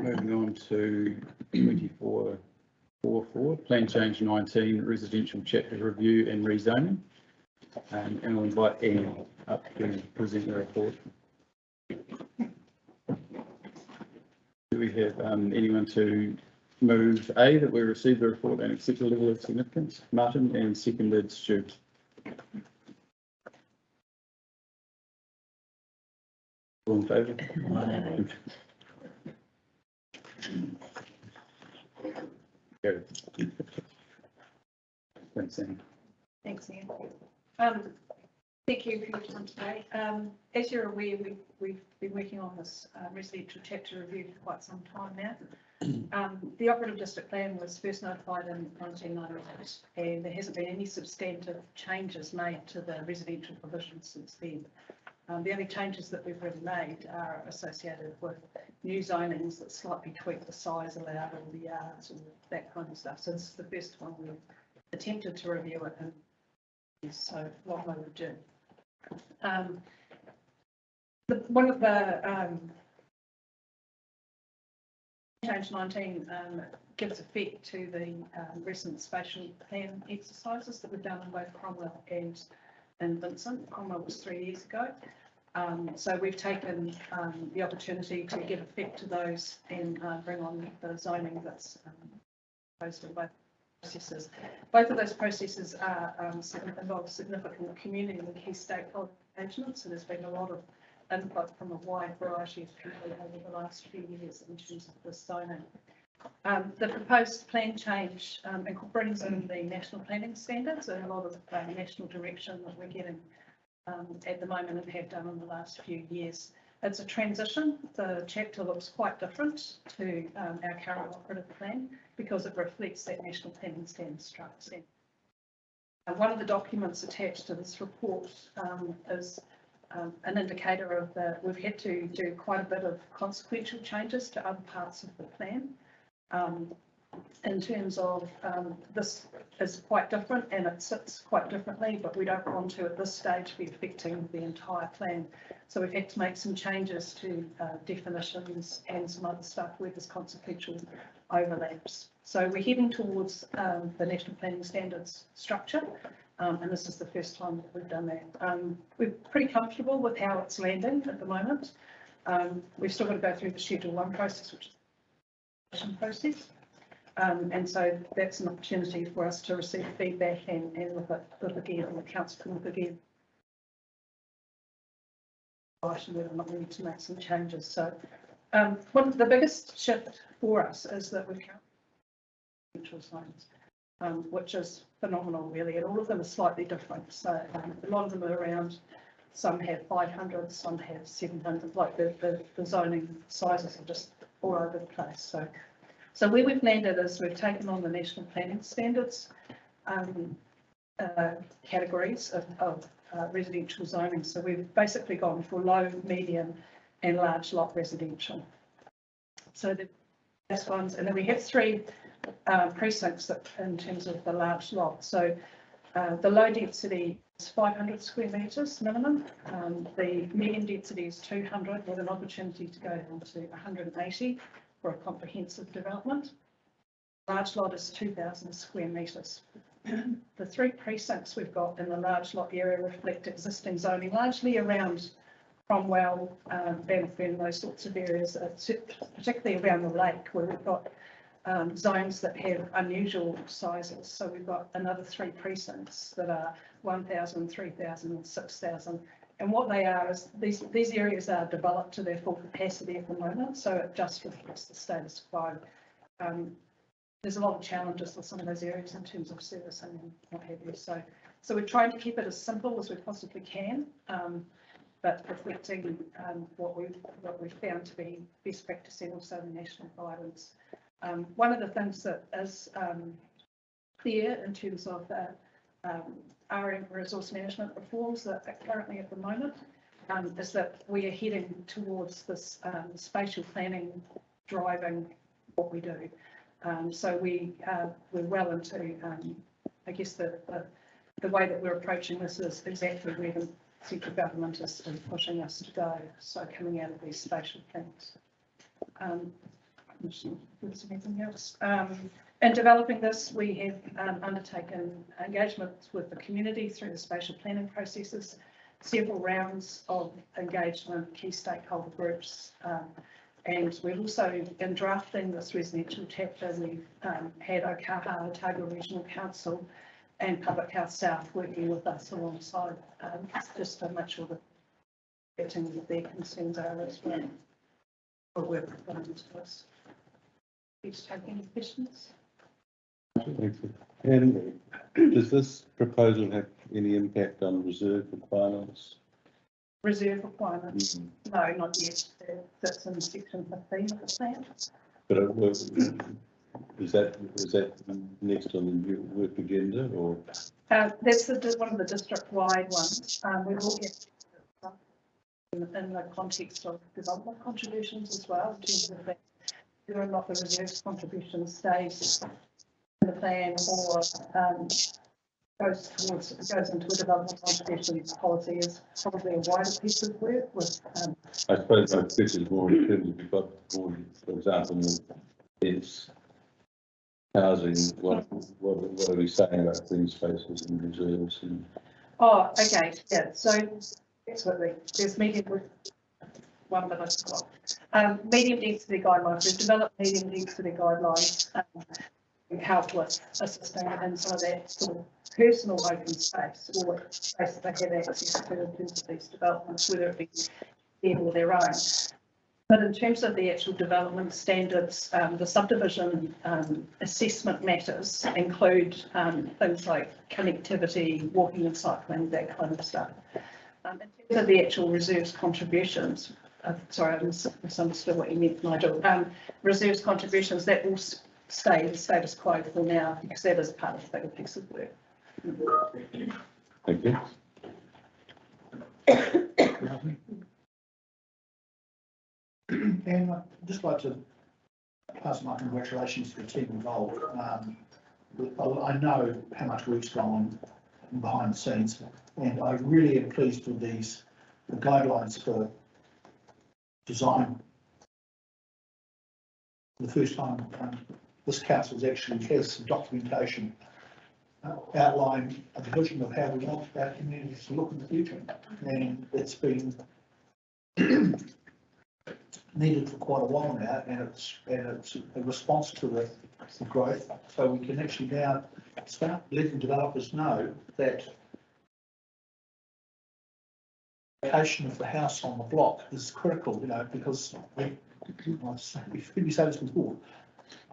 Speaker 11: Moving on to 2444, plan change 19, residential chapter review and rezoning. And I'll invite Anne up to present the report. Do we have anyone to move A, that we receive the report and accept the level of significance? Martin, and seconded Stu. All in favour? Carried. Thanks, Anne.
Speaker 6: Thanks, Ian. Thank you for your time today. As you're aware, we've been working on this residential chapter review for quite some time now. The operative district plan was first notified in 1998, and there hasn't been any substantive changes made to the residential provisions since then. The only changes that we've really made are associated with new zonings that slightly tweak the size allowed or the yards and that kind of stuff. So this is the first one we've attempted to review it, and so long overdue. One of the change 19 gives effect to the recent spatial plan exercises that were done in both Cromwell and Vincent. Cromwell was 3 years ago. So we've taken the opportunity to give effect to those and bring on the zoning that's proposed in both processes. Both of those processes are involve significant community and key stakeholder engagement. So there's been a lot of input from a wide variety of people over the last few years in terms of this zoning. The proposed plan change brings in the national planning standards and a lot of national direction that we're getting at the moment and have done in the last few years. It's a transition. The chapter looks quite different to our current operative plan because it reflects that national planning standards structure. One of the documents attached to this report is an indicator of we've had to do quite a bit of consequential changes to other parts of the plan. In terms of this is quite different and it sits quite differently, but we don't want to at this stage be affecting the entire plan. So we've had to make some changes to definitions and some other stuff where there's consequential overlaps. So we're heading towards the National Planning Standards structure, and this is the first time that we've done that. We're pretty comfortable with how it's landing at the moment. We've still got to go through the Schedule 1 process, which is the process. And so that's an opportunity for us to receive feedback and look again, and the council can look again. Whether or not we need to make some changes. So one of the biggest shift for us is that we've neutral zones, which is phenomenal really, and all of them are slightly different. So a lot of them are around, some have 500, some have 700, like the zoning sizes are just all over the place. So where we've landed is we've taken on the national planning standards categories of residential zoning. So we've basically gone for low, medium and large lot residential. So the best ones, and then we have 3 precincts that in terms of the large lot. So the low density is 500 square metres minimum. The medium density is 200 with an opportunity to go down to 180 for a comprehensive development. Large lot is 2,000 square metres. The 3 precincts we've got in the large lot area reflect existing zoning, largely around Cromwell, Bannockburn, those sorts of areas, particularly around the lake where we've got zones that have unusual sizes. So we've got another 3 precincts that are 1,000, 3,000 and 6,000. And what they are is these areas are developed to their full capacity at the moment, so it just reflects the status quo. There's a lot of challenges with some of those areas in terms of servicing and what have you. So we're trying to keep it as simple as we possibly can.
Speaker 14: but reflecting what we've found to be best practice and also the national guidance. One of the things that is clear in terms of the RM resource management reforms that are currently at the moment is that we are heading towards this spatial planning driving what we do. So we're well into, I guess the way that we're approaching this is exactly where the central government is pushing us to go. So coming out of these spatial plans. There's anything else? In developing this, we have undertaken engagements with the community through the spatial planning processes, several rounds of engagement, key stakeholder groups, and we've also, in drafting this residential chapter, we've had Okaha, Otago Regional Council and Public Health South working with us alongside, just to make sure that getting what their concerns are as well. Or we're proposing to us. Please take any questions.
Speaker 16: Thank you. And does this proposal have any impact on reserve requirements?
Speaker 14: Reserve requirements? No, not yet. That's in section 15 of the plan.
Speaker 16: But is that next on the new work agenda, or?
Speaker 14: That's one of the district-wide ones. We will get in the context of development contributions as well, in terms of that, whether or not the reserves contribution stays in the plan or goes into a development contribution policy is probably a wider piece of work with.
Speaker 16: I suppose my question is more in terms of, we've got, for example, it's housing. What are we saying about green spaces and reserves? And
Speaker 14: Oh, okay, yeah. So absolutely, there's medium. One that I've got. Medium density guidelines. We've developed medium density guidelines. Help with assisting in some of that sort of personal open space or space that they have access to in terms of these developments, whether it be their or their own. But in terms of the actual development standards, the subdivision assessment matters include things like connectivity, walking and cycling, that kind of stuff. In terms of the actual reserves contributions, sorry, I misunderstood what you meant, Nigel. Reserves contributions, that will stay the status quo for now because that is part of the bigger piece of work.
Speaker 16: Thank you.
Speaker 8: And I'd just like to pass my congratulations to the team involved. I know how much work's gone on behind the scenes, and I really am pleased with the guidelines for design. The first time this council actually has some documentation outlining a vision of how we want our communities to look in the future, and it's been needed for quite a while now, and it's a response to the growth. So we can actually now start letting developers know that the location of the house on the block is critical, because we've heard me say this before.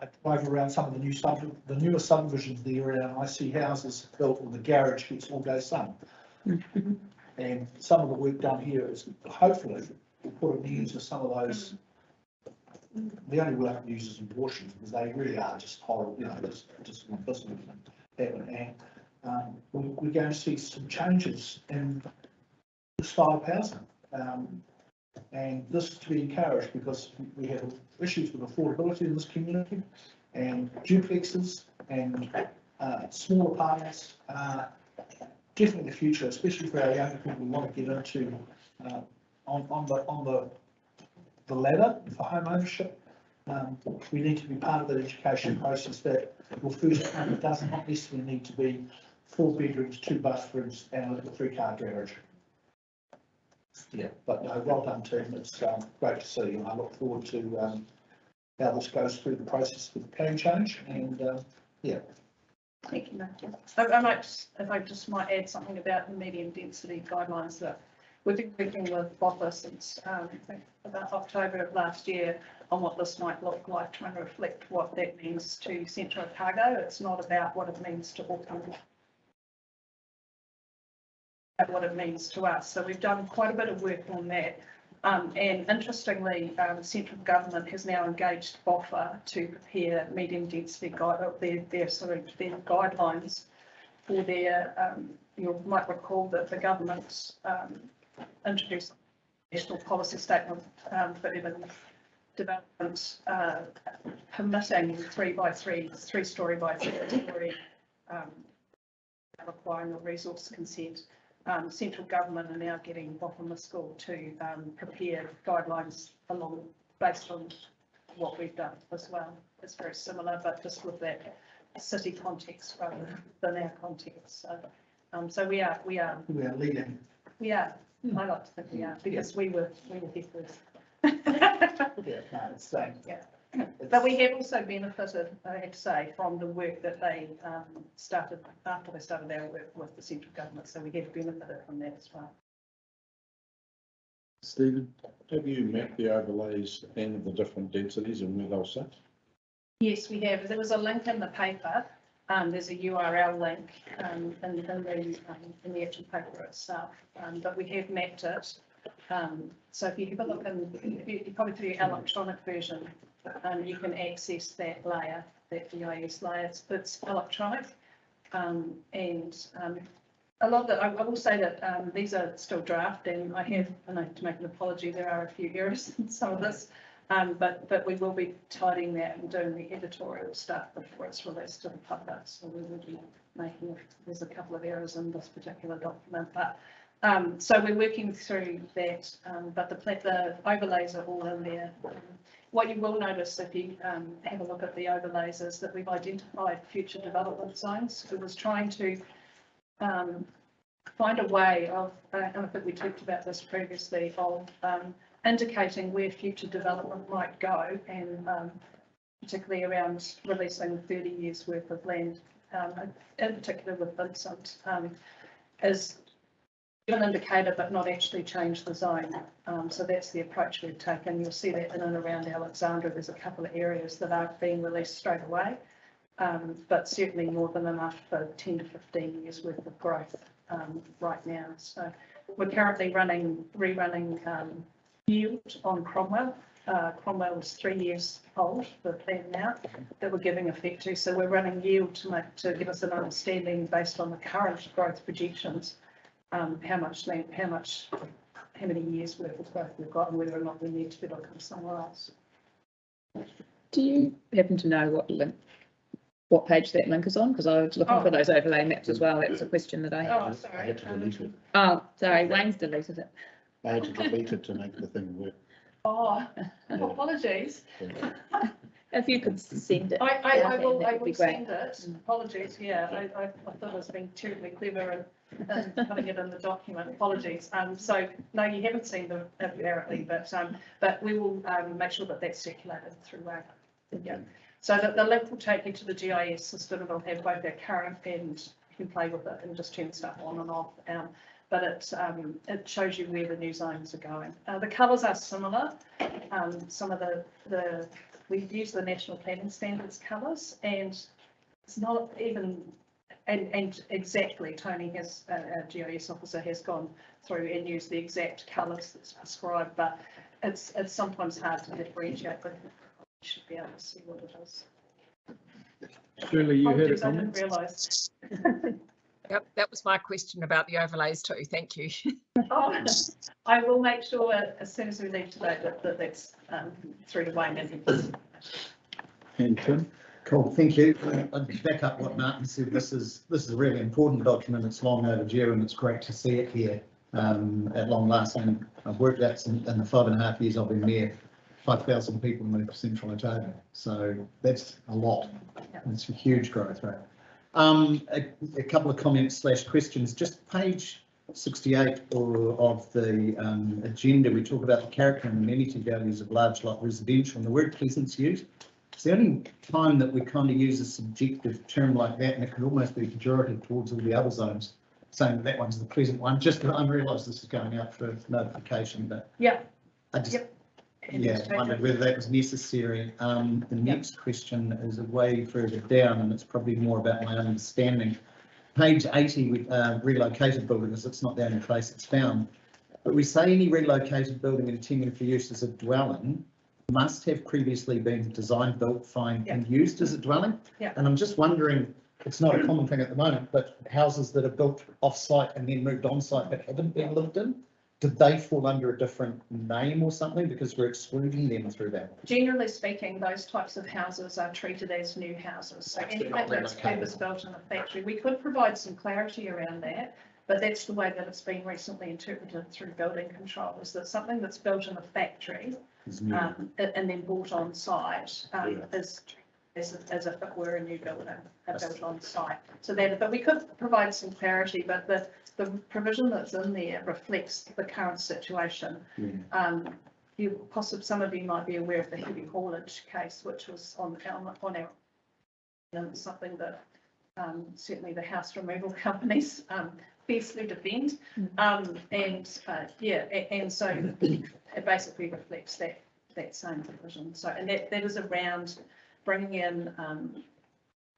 Speaker 8: I drive around some of the newer subdivisions of the area, and I see houses built with the garage gets all go sun. And some of the work done here is hopefully will put an end to some of those. The only word I can use is abortions, because they really are just horrible, just invisible. And we're going to see some changes in the style of housing. And this is to be encouraged because we have issues with affordability in this community, and duplexes and small apartments are definitely the future, especially for our young people who want to get into on the ladder for home ownership. We need to be part of that education process that your first home does not necessarily need to be 4 bedrooms, 2 bathrooms and a 3-car garage. Yeah, but no, well done team. It's great to see, and I look forward to how this goes through the process with the plan change. And yeah.
Speaker 14: Thank you, Matthew. I might, if I just might add something about the medium density guidelines that we've been working with BOFA since I think about October of last year on what this might look like, trying to reflect what that means to Central Otago. It's not about what it means to Auckland what it means to us. So we've done quite a bit of work on that. And interestingly, central government has now engaged BOFA to prepare medium density their guidelines for their, you might recall that the government introduced a national policy statement for urban development permitting 3-story by 3-story requiring a resource consent. Central government are now getting BOFA School to prepare guidelines based on what we've done as well. It's very similar, but just with that city context rather than our context. So we are
Speaker 8: leading.
Speaker 14: We are. I like to think we are because we were here first.
Speaker 8: Yeah, no, it's,
Speaker 14: Yeah. But we have also benefited, I have to say, from the work that they started after they started their work with the central government. So we have benefited from that as well.
Speaker 11: Stephen?
Speaker 7: Have you mapped the overlays and the different densities and where they'll sit?
Speaker 14: Yes, we have. There was a link in the paper. There's a URL link in the actual paper itself, but we have mapped it. So if you have a look you probably through your electronic version, you can access that layer, that GIS layer. It's electronic, and a lot of it. I will say that these are still draft, and I have to make an apology. There are a few errors in some of this. But we will be tidying that and doing the editorial stuff before it's released to the public. So we will be making, there's a couple of errors in this particular document, but so we're working through that, but the overlays are all in there. What you will notice if you have a look at the overlays is that we've identified future development zones. It was trying to find a way of, and I think we talked about this previously, of indicating where future development might go, and particularly around releasing 30 years worth of land, in particular with Vincent, is give an indicator but not actually change the zone. So that's the approach we've taken. You'll see that in and around Alexandra. There's a couple of areas that aren't being released straight away, but certainly more than enough for 10 to 15 years worth of growth right now. So we're currently rerunning yield on Cromwell. Cromwell is 3 years old, the plan now, that we're giving effect to. So we're running yield to give us an understanding based on the current growth projections, how many years worth of growth we've got and whether or not we need to be looking somewhere else.
Speaker 1: Do you happen to know what page that link is on? Because I was looking for those overlay maps as well. That was a question that I had.
Speaker 14: Oh, sorry.
Speaker 10: I had to delete it.
Speaker 1: Oh, sorry, Wayne's deleted it.
Speaker 10: I had to delete it to make the thing work.
Speaker 14: Oh, apologies.
Speaker 1: If you could send it.
Speaker 14: I will
Speaker 1: be
Speaker 14: send it. Apologies, yeah. I thought I was being terribly clever and putting it in the document. Apologies. So no, you haven't seen them apparently, but we will make sure that that's circulated through WAG. Yeah. So that the link will take you to the GIS system. It'll have both our current and you can play with it and just turn stuff on and off. But it shows you where the new zones are going. The colours are similar. Some of we use the National Planning Standards colours, and it's not even, and exactly, Tony has, our GIS officer has gone through and used the exact colours that's prescribed, but it's sometimes hard to differentiate, but you should be able to see what it is.
Speaker 11: Shirley, you had a
Speaker 14: Apologies, I didn't
Speaker 11: comment?
Speaker 14: realise.
Speaker 6: Yep, that was my question about the overlays too. Thank you.
Speaker 14: Oh, I will make sure as soon as we leave today that that's through to Wayne.
Speaker 11: And Tim?
Speaker 2: Cool, thank you. I'll back up what Martin said. This is a really important document. It's long overdue and it's great to see it here at long last. And I've worked out in the 5.5 years I've been there, 5,000 people moved to Central Otago. So that's a lot. It's a huge growth rate. A couple of comments / questions. Just page 68 of the agenda, we talk about the character and amenity values of large lot residential, and the word pleasant's used. It's the only time that we kind of use a subjective term like that, and it could almost be pejorative towards all the other zones, saying that one's the pleasant one. Just that I realise this is going out for notification, but
Speaker 14: yeah,
Speaker 2: I just wondered whether that was necessary. The next question is a way further down, and it's probably more about my understanding. page 80, relocated buildings, it's not the only place it's found. But we say any relocated building intended for use as a dwelling must have previously been designed, built, fine and used as a dwelling.
Speaker 14: Yeah.
Speaker 2: And I'm just wondering, it's not a common thing at the moment, but houses that are built off-site and then moved on-site but haven't been lived in, did they fall under a different name or something because we're excluding them through that?
Speaker 14: Generally speaking, those types of houses are treated as new houses. So anything that's purpose built in a factory, we could provide some clarity around that. But that's the way that it's been recently interpreted through building control, is that something that's built in a factory and then bought on site is as if it were a new building built on site. So that, but we could provide some clarity, but the provision that's in there reflects the current situation. Some of you might be aware of the heavy haulage case, which was on our, and it's something that certainly the house removal companies fiercely defend. And so it basically reflects that same provision. So, and that is around bringing in,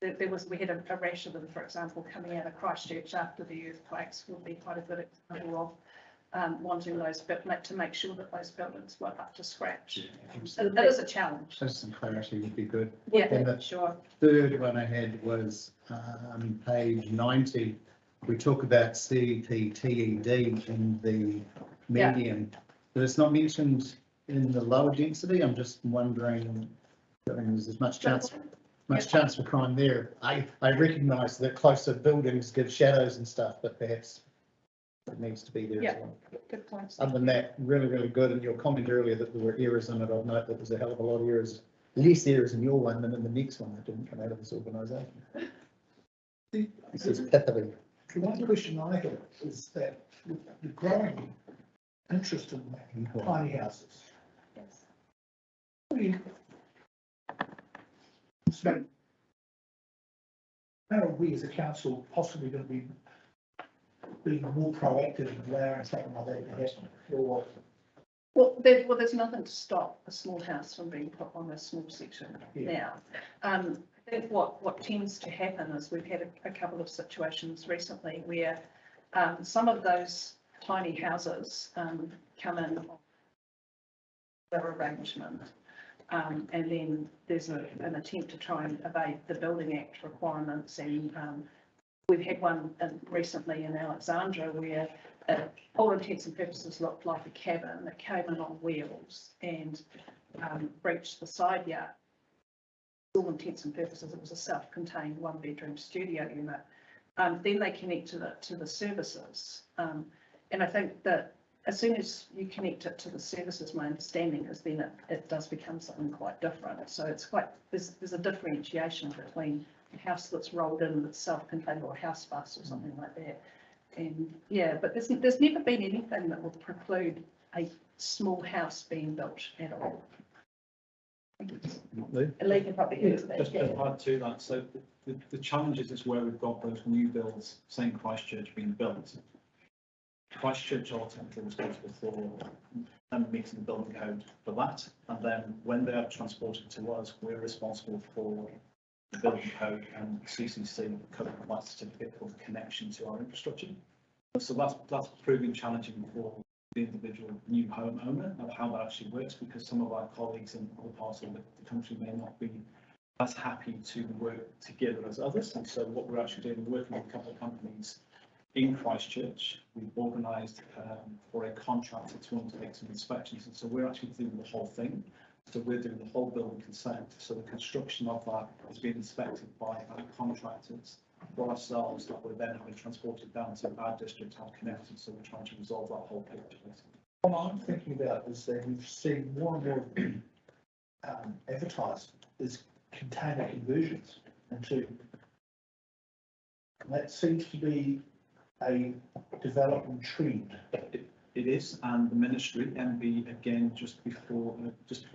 Speaker 14: we had a rash of them, for example, coming out of Christchurch after the earthquakes would be quite a good example of wanting those, to make sure that those buildings were up to scratch. So that is a challenge.
Speaker 2: Just some clarity would be good.
Speaker 14: Yeah,
Speaker 2: And the
Speaker 14: sure.
Speaker 2: third one I had was page 90. We talk about CPTED in the medium, but it's not mentioned in the lower density. I'm just wondering, I mean, there's much chance for crime there. I recognise that closer buildings give shadows and stuff, but perhaps it needs to be there as well.
Speaker 14: Good point.
Speaker 2: Other than that, really, really good. And your comment earlier that there were errors in it, I'll note that there's a hell of a lot of errors, less errors in your one than in the next one that didn't come out of this organisation. This is pitiful.
Speaker 8: The one question I have is that with the growing interest in tiny houses.
Speaker 14: Yes.
Speaker 8: What do you, so, how are we as a council possibly going to be being more proactive in allowing something like that to happen? Or
Speaker 14: Well, there's nothing to stop a small house from being put on a small section now. I think what tends to happen is we've had a couple of situations recently where some of those tiny houses come in on their arrangement, and then there's an attempt to try and evade the Building Act requirements, and we've had one recently in Alexandra where all intents and purposes looked like a cabin on wheels, and breached the side yard. All intents and purposes, it was a self-contained one-bedroom studio unit. Then they connected it to the services, and I think that as soon as you connect it to the services, my understanding is then it does become something quite different. So it's there's a differentiation between a house that's rolled in that's self-contained, or a house bus or something like that. And yeah, but there's never been anything that would preclude a small house being built at all. Lee can probably answer that.
Speaker 12: Just to add to that, so the challenges is where we've got those new builds, same Christchurch being built. Christchurch ultimately responsible for them meeting the building code for that, and then when they are transported to us, we're responsible for the building code and CCC code compliance certificate for the connection to our infrastructure. So that's proving challenging for the individual new homeowner of how that actually works, because some of our colleagues in other parts of the country may not be as happy to work together as others. And so what we're actually doing, we're working with a couple of companies in Christchurch. We've organised for a contractor to undertake some inspections, and so we're actually doing the whole thing. So we're doing the whole building consent. So the construction of that is being inspected by our contractors for ourselves, that we're then having transported down to our district and connected. So we're trying to resolve that whole picture.
Speaker 8: what I'm thinking about is that we've seen more and more advertised as container conversions into, that seems to be a developing trend.
Speaker 12: It is, and the ministry, MB, again, just before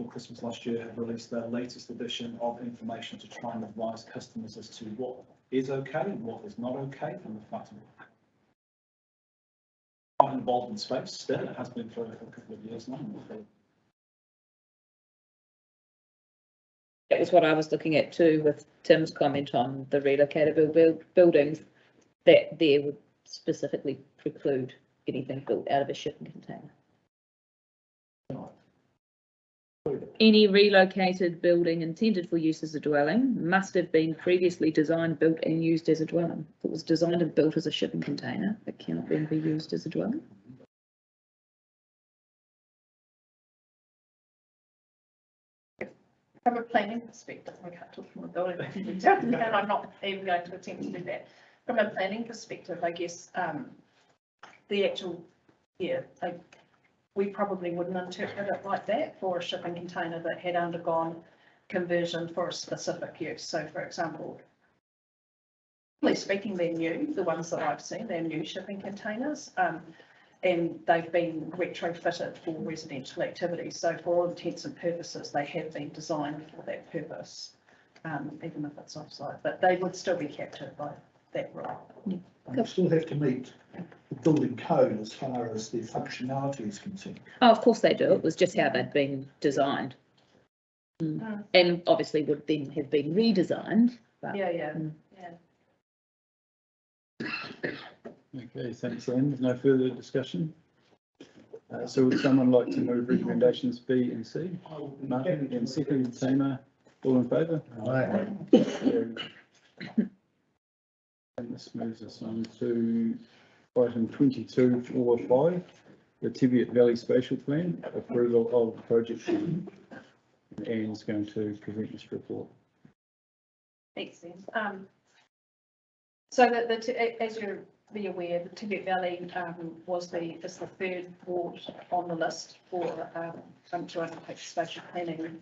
Speaker 12: Christmas last year, have released their latest edition of information to try and advise customers as to what is okay and what is not okay, and the fact that I'm involved in space still. It has been for a couple of years now.
Speaker 1: That was what I was looking at too, with Tim's comment on the relocatable buildings. that there would specifically preclude anything built out of a shipping container. Any relocated building intended for use as a dwelling must have been previously designed, built and used as a dwelling. If it was designed and built as a shipping container, it cannot then be used as a dwelling.
Speaker 14: From a planning perspective, I can't talk from a building, and I'm not even going to attempt to do that. From a planning perspective, I guess, the actual, we probably wouldn't interpret it like that for a shipping container that had undergone conversion for a specific use. So for example, generally speaking, they're new, the ones that I've seen, they're new shipping containers. And they've been retrofitted for residential activities. So for all intents and purposes, they have been designed for that purpose, even if it's off-site, but they would still be captured by that rule.
Speaker 8: You still have to meet the building code as far as the functionality is concerned.
Speaker 1: Oh, of course they do. It was just how they'd been designed. And obviously would then have been redesigned. But,
Speaker 14: Yeah.
Speaker 11: Okay, thanks, Lynn. No further discussion. So would someone like to move recommendations B and C? Martin, and second, Tamar, all in favour? And this moves us on to item 22.4.5, the Teviot Valley Spatial Plan, approval of project. And Anne's going to present this report.
Speaker 14: Excellent. So as you'll be aware, the Teviot Valley is the third ward on the list for to undertake spatial planning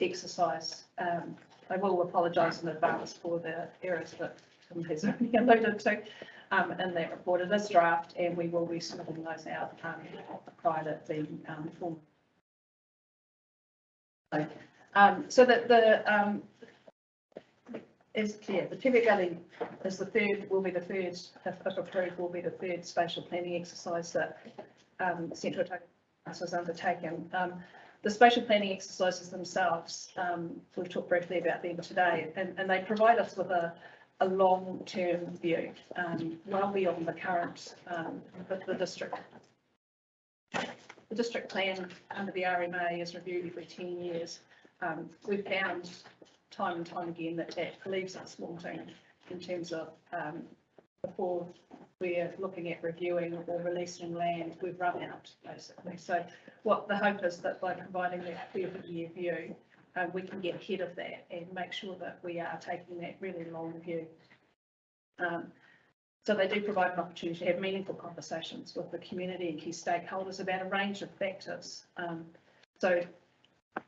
Speaker 14: exercise. I will apologise in advance for the errors that Tim has alluded to in that report. It is draft, and we will be sorting those out prior to being formal. So that the Teviot Valley is will be the third, if approved, will be the third spatial planning exercise that Central Council has undertaken. The spatial planning exercises themselves, we've talked briefly about them today, and they provide us with a long-term view, well beyond the current, the district. The district plan under the RMA is reviewed every 10 years. We've found time and time again that leaves us wanting in terms of before we're looking at reviewing or releasing land, we've run out basically. So what the hope is that by providing that 30-year view, we can get ahead of that and make sure that we are taking that really long view. So they do provide an opportunity to have meaningful conversations with the community and key stakeholders about a range of factors. So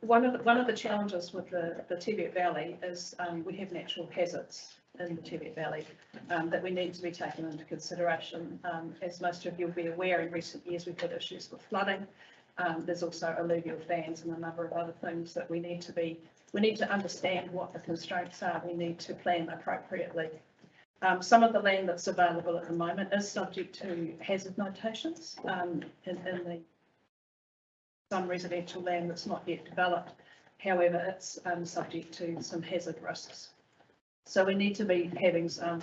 Speaker 14: one of the challenges with the Teviot Valley is we have natural hazards in the Teviot Valley that we need to be taken into consideration. As most of you will be aware, in recent years we've had issues with flooding. There's also alluvial fans and a number of other things that we need to understand what the constraints are. We need to plan appropriately. Some of the land that's available at the moment is subject to hazard notations in some residential land that's not yet developed. However, it's subject to some hazard risks. So we need to be having some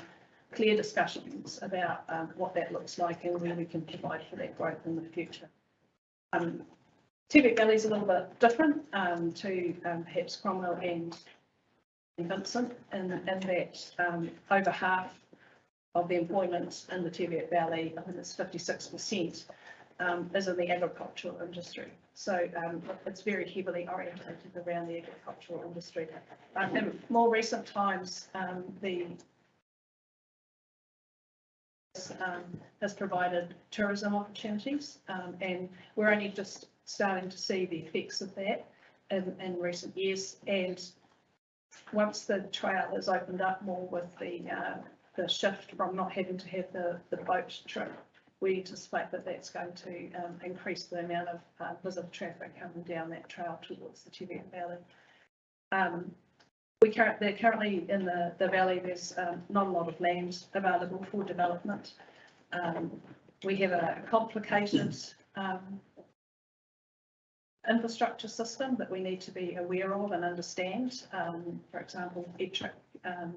Speaker 14: clear discussions about what that looks like and where we can provide for that growth in the future. Teviot Valley is a little bit different to perhaps Cromwell and Vincent in that over half of the employment in the Teviot Valley, I think it's 56%, is in the agricultural industry. So it's very heavily orientated around the agricultural industry. In more recent times, has provided tourism opportunities, and we're only just starting to see the effects of that in recent years. And once the trail is opened up more with the shift from not having to have the boat trip, we anticipate that that's going to increase the amount of visitor traffic coming down that trail towards the Teviot Valley. They're currently in the valley, there's not a lot of land available for development. We have a complicated infrastructure system that we need to be aware of and understand. For example, Ettrick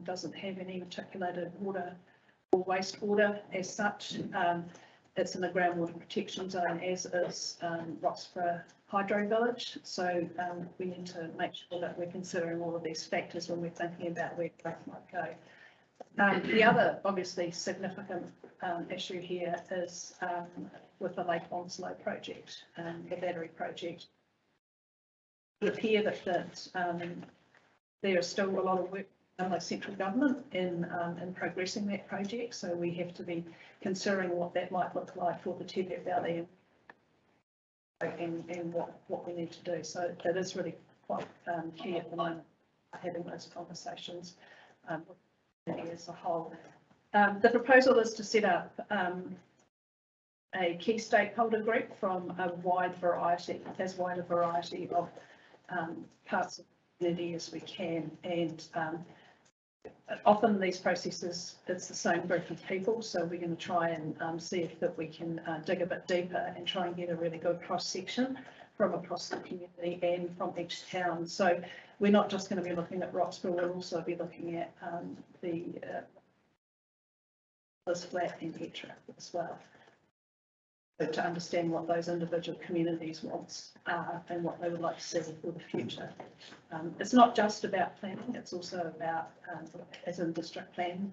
Speaker 14: doesn't have any articulated water or wastewater as such. It's in the groundwater protection zone, as is Roxburgh Hydro Village. So we need to make sure that we're considering all of these factors when we're thinking about where growth might go. The other obviously significant issue here is with the Lake Onslow project, the battery project. It would appear that there is still a lot of work done by central government in progressing that project. So we have to be considering what that might look like for the Tevere Valley and what we need to do. So it is really quite key at the moment, having those conversations with the city as a whole. The proposal is to set up a key stakeholder group from a wide variety, as wide a variety of parts of the community as we can. And often these processes, it's the same group of people, so we're going to try and see if that we can dig a bit deeper and try and get a really good cross section from across the community and from each town. So we're not just going to be looking at Roxburgh, we'll also be looking at the Flat and Ettrick as well, to understand what those individual communities wants and what they would like to see for the future. It's not just about planning, it's also about, as in district plan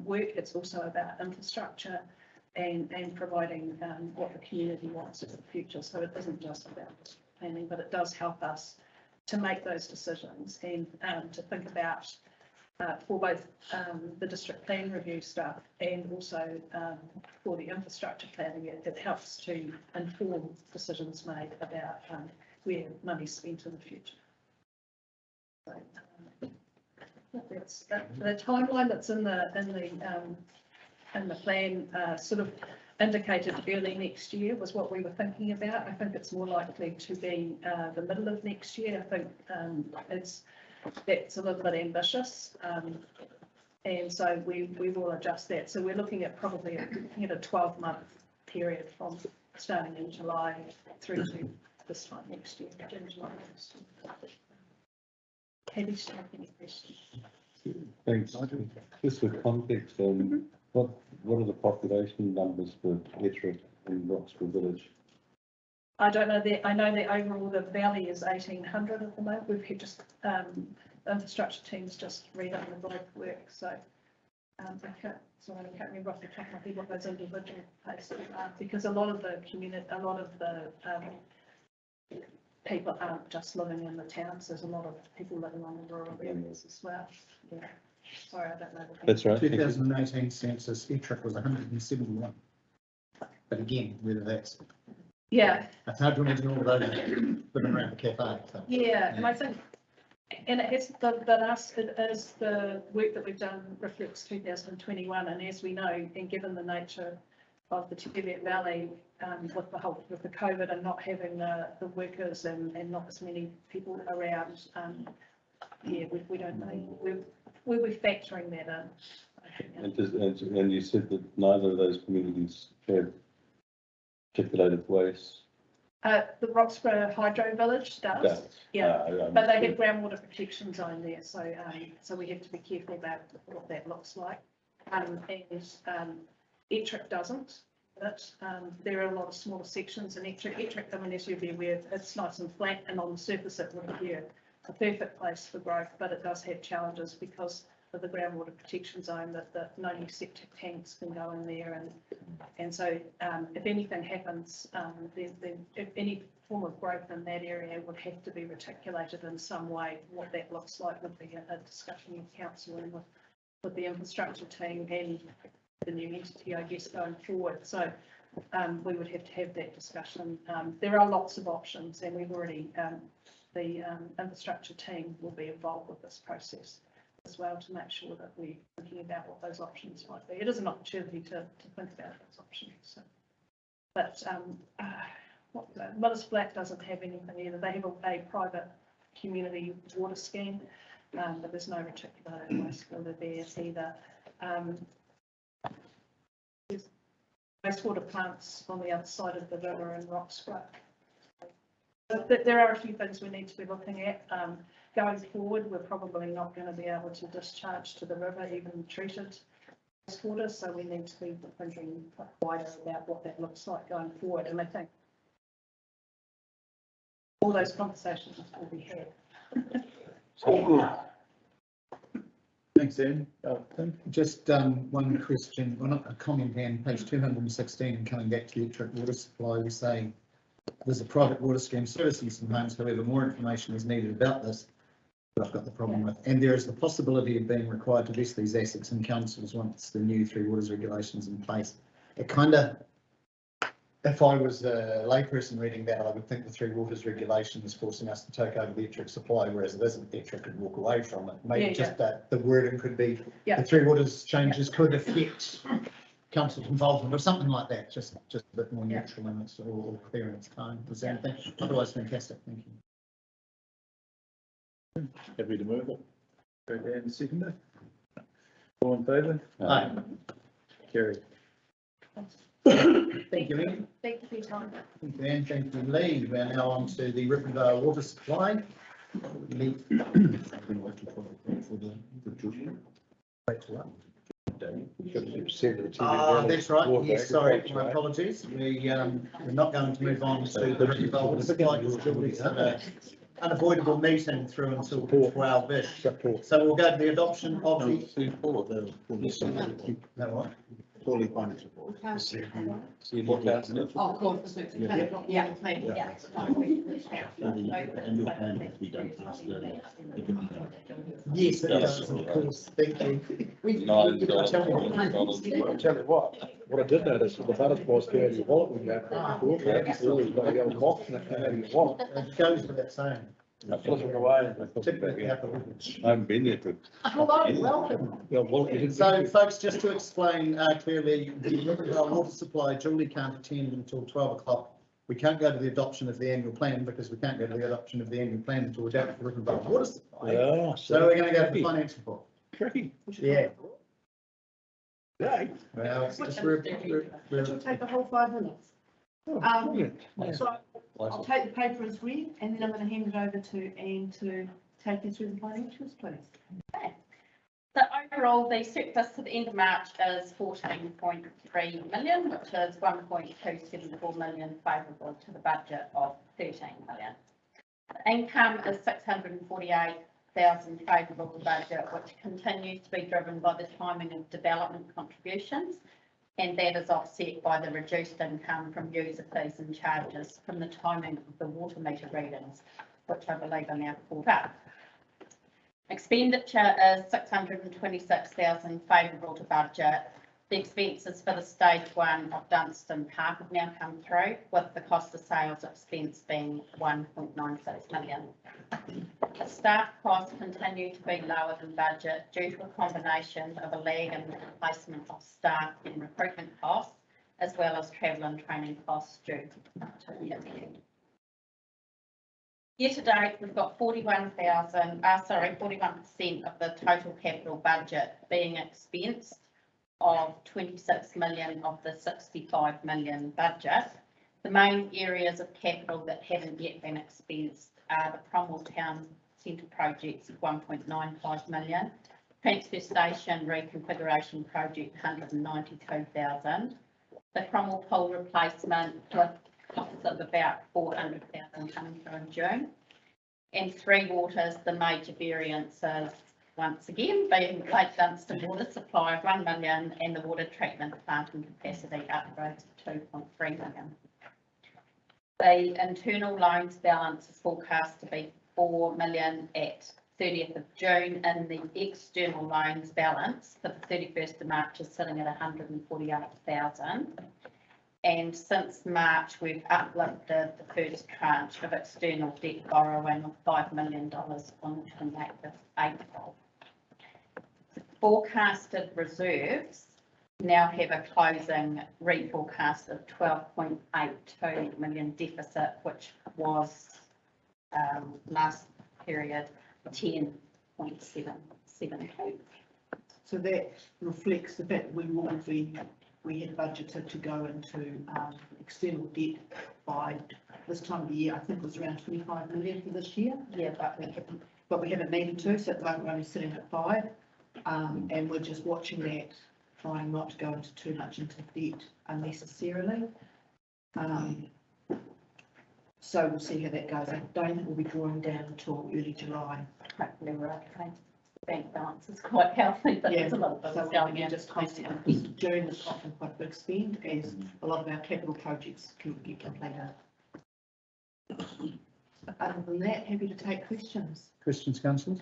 Speaker 14: work, it's also about infrastructure and providing what the community wants for the future. So it isn't just about planning, but it does help us to make those decisions and to think about for both the district plan review stuff and also for the infrastructure planning. It helps to inform decisions made about where money's spent in the future. So, that's the timeline that's in the plan sort of indicated early next year was what we were thinking about. I think it's more likely to be the middle of next year. I think that's a little bit ambitious, and so we will adjust that. So we're looking at probably a 12-month period from starting in July through to this time next year, June, July next year. Katie, do you have any questions?
Speaker 16: Thanks. Just for context, what are the population numbers for Ettrick and Roxburgh Village?
Speaker 14: I don't know that. I know that overall the valley is 1,800 at the moment. We've just infrastructure teams just redone the growth work, so I can't remember off the top of my head what those individual places are, because a lot of the community, a lot of the people aren't just living in the towns. There's a lot of people living on the rural areas as well. Yeah. Sorry, I don't know.
Speaker 16: That's right.
Speaker 2: 2018 census, Ettrick was 171. But again, whether that's it's hard to imagine all of those living around the cafe. So.
Speaker 14: Yeah, and I think, and it's the work that we've done reflects 2021, and as we know, and given the nature of the Tevere Valley, with the COVID and not having the workers and not as many people around, we don't know. We'll be factoring that in.
Speaker 16: And you said that neither of those communities have articulated waste.
Speaker 14: The Roxburgh Hydro Village does, but they have groundwater protection zone there, so so we have to be careful about what that looks like. And Ettrick doesn't, but there are a lot of smaller sections in Ettrick. I mean, as you'll be aware, it's nice and flat, and on the surface it would be a perfect place for growth, but it does have challenges because of the groundwater protection zone, that no new septic tanks can go in there, and so if anything happens, if any form of growth in that area would have to be reticulated in some way. What that looks like would be a discussion with council and with the infrastructure team and the new entity, I guess, going forward. So we would have to have that discussion. There are lots of options, and we've already the infrastructure team will be involved with this process as well to make sure that we're thinking about what those options might be. It is an opportunity to think about those options. So. But Miller's Flat doesn't have anything either. They have a private community water scheme, but there's no reticulated wastewater there either. There's wastewater plants on the other side of the river in Roxburgh. There are a few things we need to be looking at. Going forward, we're probably not going to be able to discharge to the river, even treated wastewater, so we need to be thinking wider about what that looks like going forward, and I think all those conversations will be had.
Speaker 11: Thanks, Ian. Tim?
Speaker 2: Just one question, well, not a comment, on page 216, coming back to electric water supply, we say there's a private water scheme servicing some homes, however, more information is needed about this. But I've got the problem with, and there is the possibility of being required to vest these assets in councils once the new Three Waters regulations in place. It kind of, if I was a layperson reading that, I would think the Three Waters regulation is forcing us to take over the electric supply, whereas it isn't. Electric could walk away from it. Maybe just that the wording could be, the Three Waters changes could affect council involvement or something like that, just a bit more neutral in its or clear in its tone. Is that anything? Otherwise, fantastic. Thank you.
Speaker 5: Happy to move it.
Speaker 11: Go down, seconder. All in favour?
Speaker 2: Aye.
Speaker 11: Carried.
Speaker 2: Thank you, Ian.
Speaker 14: Thank you for your time.
Speaker 2: Thank you, Anne. Thank you, Lee. We are now on to the Rivendale water supply. Lee. That's right. Yes, sorry, my apologies. We're not going to move on to the Rivendale water supply because Julie's had an unavoidable meeting through until 12-ish. So we'll go to the adoption of the. No, what?
Speaker 10: Fully financial report.
Speaker 13: Oh, of course.
Speaker 10: Yeah. And your plan has to be done past the.
Speaker 2: Yes, it does, of course. Thank you.
Speaker 5: I'll tell you what I did notice with the butterflies going in your wallet when you have always got a old box in it, no matter what.
Speaker 2: It goes without saying.
Speaker 5: Flipping away.
Speaker 2: Typically happen.
Speaker 16: I haven't been there for.
Speaker 2: Hello, welcome.
Speaker 5: Yeah, well, you didn't-
Speaker 2: So folks, just to explain clearly, the Rivendale water supply, Julie can't attend until 12 o'clock. We can't go to the adoption of the annual plan because we can't go to the adoption of the annual plan until we adopt the Rivendale water supply.
Speaker 5: Yeah,
Speaker 2: So we're going to go to the finance report.
Speaker 5: tricky.
Speaker 2: Yeah.
Speaker 5: Right.
Speaker 2: Well, it's just
Speaker 14: It'll take a whole 5 minutes. So I'll take the paper as read, and then I'm going to hand it over to Anne to take us through the financials, please.
Speaker 17: So overall, the surplus to the end of March is 14.3 million, which is 1.274 million favourable to the budget of 13 million. The income is 648,000 favourable to budget, which continues to be driven by the timing of development contributions, and that is offset by the reduced income from user fees and charges from the timing of the water meter readings, which I believe are now caught up. Expenditure is 626,000 favourable to budget. The expenses for the stage 1 of Dunstan Park have now come through, with the cost of sales expense being 1.96 million. The staff costs continue to be lower than budget due to a combination of a lag in the replacement of staff and recruitment costs, as well as travel and training costs due to the event. Year to date, we've got 41% of the total capital budget being expensed of 26 million of the 65 million budget. The main areas of capital that haven't yet been expensed are the Cromwell Town Centre projects of 1.95 million, transfer station reconfiguration project 192,000, the Cromwell pool replacement with costs of about 400,000 coming through in June, and Three Waters, the major variances once again being Lake Dunstan water supply of 1 million and the water treatment plant and capacity upgrades of 2.3 million. The internal loans balance is forecast to be 4 million at 30th of June, and the external loans balance for the 31st of March is sitting at 148,000. And since March, we've uplifted the first tranche of external debt borrowing of $5 million on the 28th of April. Forecasted reserves now have a closing reforecast of 12.82 million deficit, which was last period 10.772.
Speaker 14: So that reflects the fact that we had budgeted to go into external debt by this time of the year. I think it was around 25 million for this year.
Speaker 17: Yeah,
Speaker 14: but we haven't needed to, so at the moment we're only sitting at 5, and we're just watching that
Speaker 15: trying not to go into too much into debt unnecessarily. So we'll see how that goes. I don't think we'll be drawing down until early July.
Speaker 17: Hopefully we're okay. Bank balance is quite healthy, but there's a lot of
Speaker 15: So
Speaker 17: things
Speaker 15: we're
Speaker 17: going in.
Speaker 15: just constantly, June is often quite a big spend as a lot of our capital projects can get completed. Other than that, happy to take questions.
Speaker 2: Questions, councillors?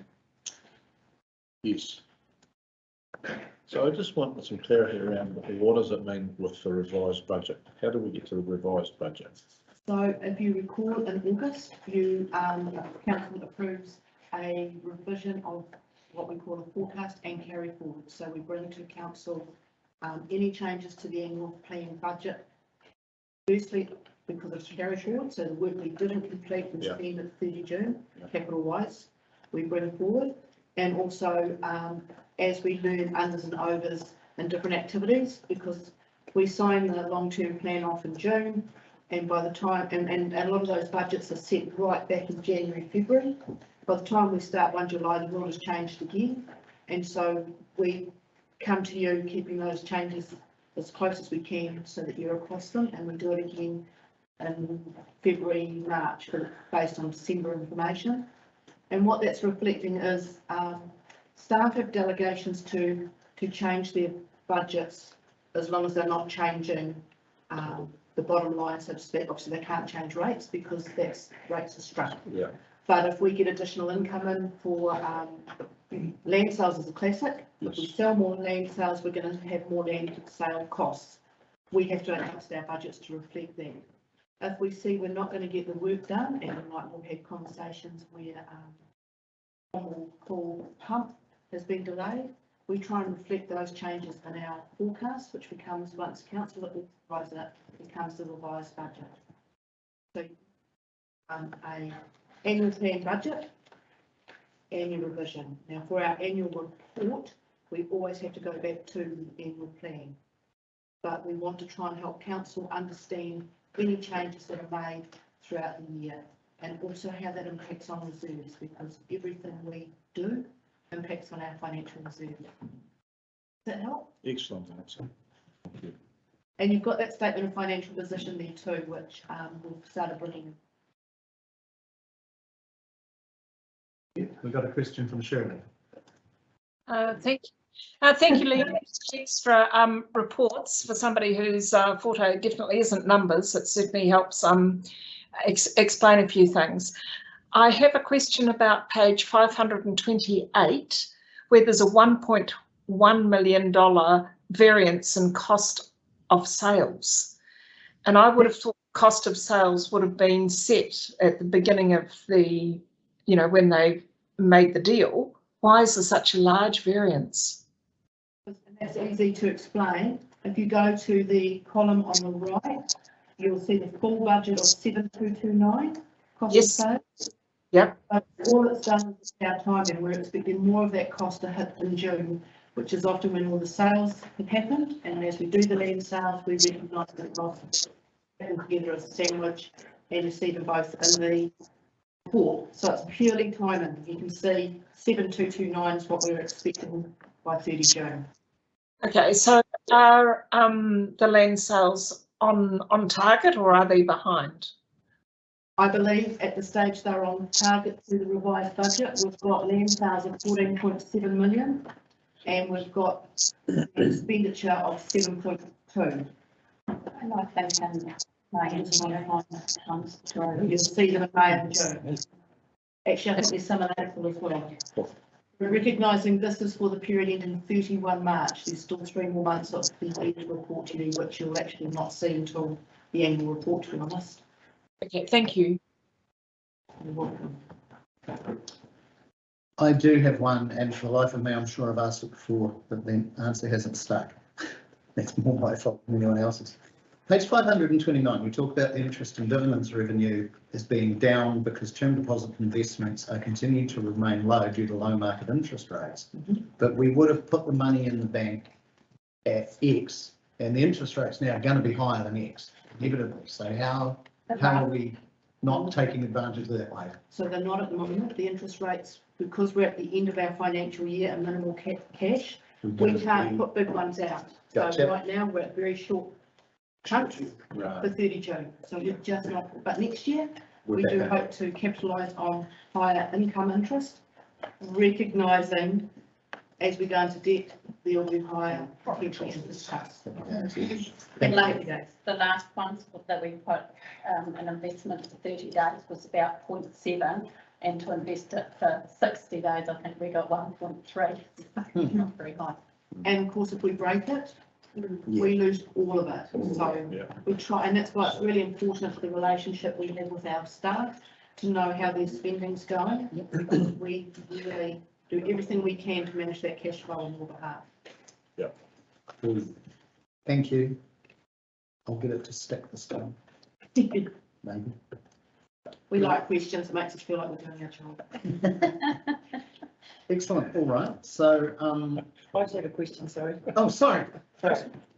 Speaker 7: Yes. So I just want some clarity around what does it mean with the revised budget? How do we get to the revised budget?
Speaker 15: So if you recall in August, council approves a revision of what we call a forecast and carry forward. So we bring to council any changes to the annual plan budget. Firstly, because it's carry forward, so the work we didn't complete and spend at 30 June, capital wise, we bring forward. And also as we learn unders and overs and different activities, because we sign the long-term plan off in June, and by the time, and a lot of those budgets are set right back in January, February. By the time we start 1 July, the world has changed again. And so we come to you keeping those changes as close as we can so that you're across them, and we do it again in February, March, based on December information. And what that's reflecting is staff have delegations to change their budgets as long as they're not changing the bottom line, so to speak. Obviously, they can't change rates because that's rates are struck.
Speaker 7: Yeah.
Speaker 15: But if we get additional income in for land sales is a classic. If we sell more land sales, we're going to have more land sale costs. We have to adjust our budgets to reflect that. If we see we're not going to get the work done, and we might have had conversations where full pump has been delayed, we try and reflect those changes in our forecast, which becomes, once council authorises it, becomes the revised budget. So a annual plan budget, annual revision. Now for our annual report, we always have to go back to the annual plan. But we want to try and help council understand any changes that are made throughout the year, and also how that impacts on reserves, because everything we do impacts on our financial reserve. Does that help?
Speaker 7: Excellent answer. Thank you.
Speaker 15: And you've got that statement of financial position there too, which we've started bringing.
Speaker 2: We've got a question from Shirley.
Speaker 6: Thank you, Lee. Extra reports for somebody whose forte definitely isn't numbers. It certainly helps explain a few things. I have a question about page 528, where there's a $1.1 million variance in cost of sales. And I would have thought cost of sales would have been set at the beginning of the, when they made the deal. Why is there such a large variance?
Speaker 15: That's easy to explain. If you go to the column on the right, you'll see the full budget of 7,229 cost of sales.
Speaker 6: Yep.
Speaker 15: But all it's done is our timing. We're expecting more of that cost to hit in June, which is often when all the sales have happened. And as we do the land sales, we recognise that cost together as a sandwich, and you see them both in the report. So it's purely timing. You can see 7,229 is what we're expecting by 30 June.
Speaker 6: Okay, so are the land sales on target, or are they behind?
Speaker 15: I believe at the stage they're on target through the revised budget. We've got land sales of 14.7 million, and we've got expenditure of 7.2.
Speaker 17: And I think in May
Speaker 15: You'll see them in May and June. Actually, I think there's some in April as well. We're recognising this is for the period ending 31 March. There's still 3 more months of the annual report to do, which you'll actually not see until the annual report, to be honest.
Speaker 6: Okay, thank you.
Speaker 15: You're welcome.
Speaker 2: I do have one, and for the life of me, I'm sure I've asked it before, but the answer hasn't stuck. That's more my fault than anyone else's. Page 529, we talk about the interest and dividends revenue as being down because term deposit investments are continuing to remain low due to low market interest rates. But we would have put the money in the bank at X, and the interest rate's now going to be higher than X, inevitably. So how are we not taking advantage of that way?
Speaker 15: So they're not at the moment. The interest rates, because we're at the end of our financial year and minimal cash, We can't put big ones out. So
Speaker 2: Gotcha.
Speaker 15: right now, we're at very short chunks for
Speaker 16: Right.
Speaker 15: 30 June. So we're just not, but next year,
Speaker 2: We're
Speaker 15: we
Speaker 2: back
Speaker 15: do
Speaker 2: up.
Speaker 15: hope to capitalise on higher income interest, recognising as we go into debt, there will be higher potential interest costs.
Speaker 17: The last ones that we put, an investment for 30 days was about 0.7, and to invest it for 60 days, I think we got 1.3. Not very high.
Speaker 15: And of course, if we break it, we lose all of it. So we try, and that's why it's really important for the relationship we have with our staff to know how their spending's going. Because we really do everything we can to manage that cash flow on your behalf.
Speaker 2: Thank you. I'll get it to stick this time, maybe.
Speaker 15: We like questions, it makes us feel like we're doing our job.
Speaker 2: Excellent, all right, so,
Speaker 18: I just have a question, sorry.
Speaker 2: oh, sorry.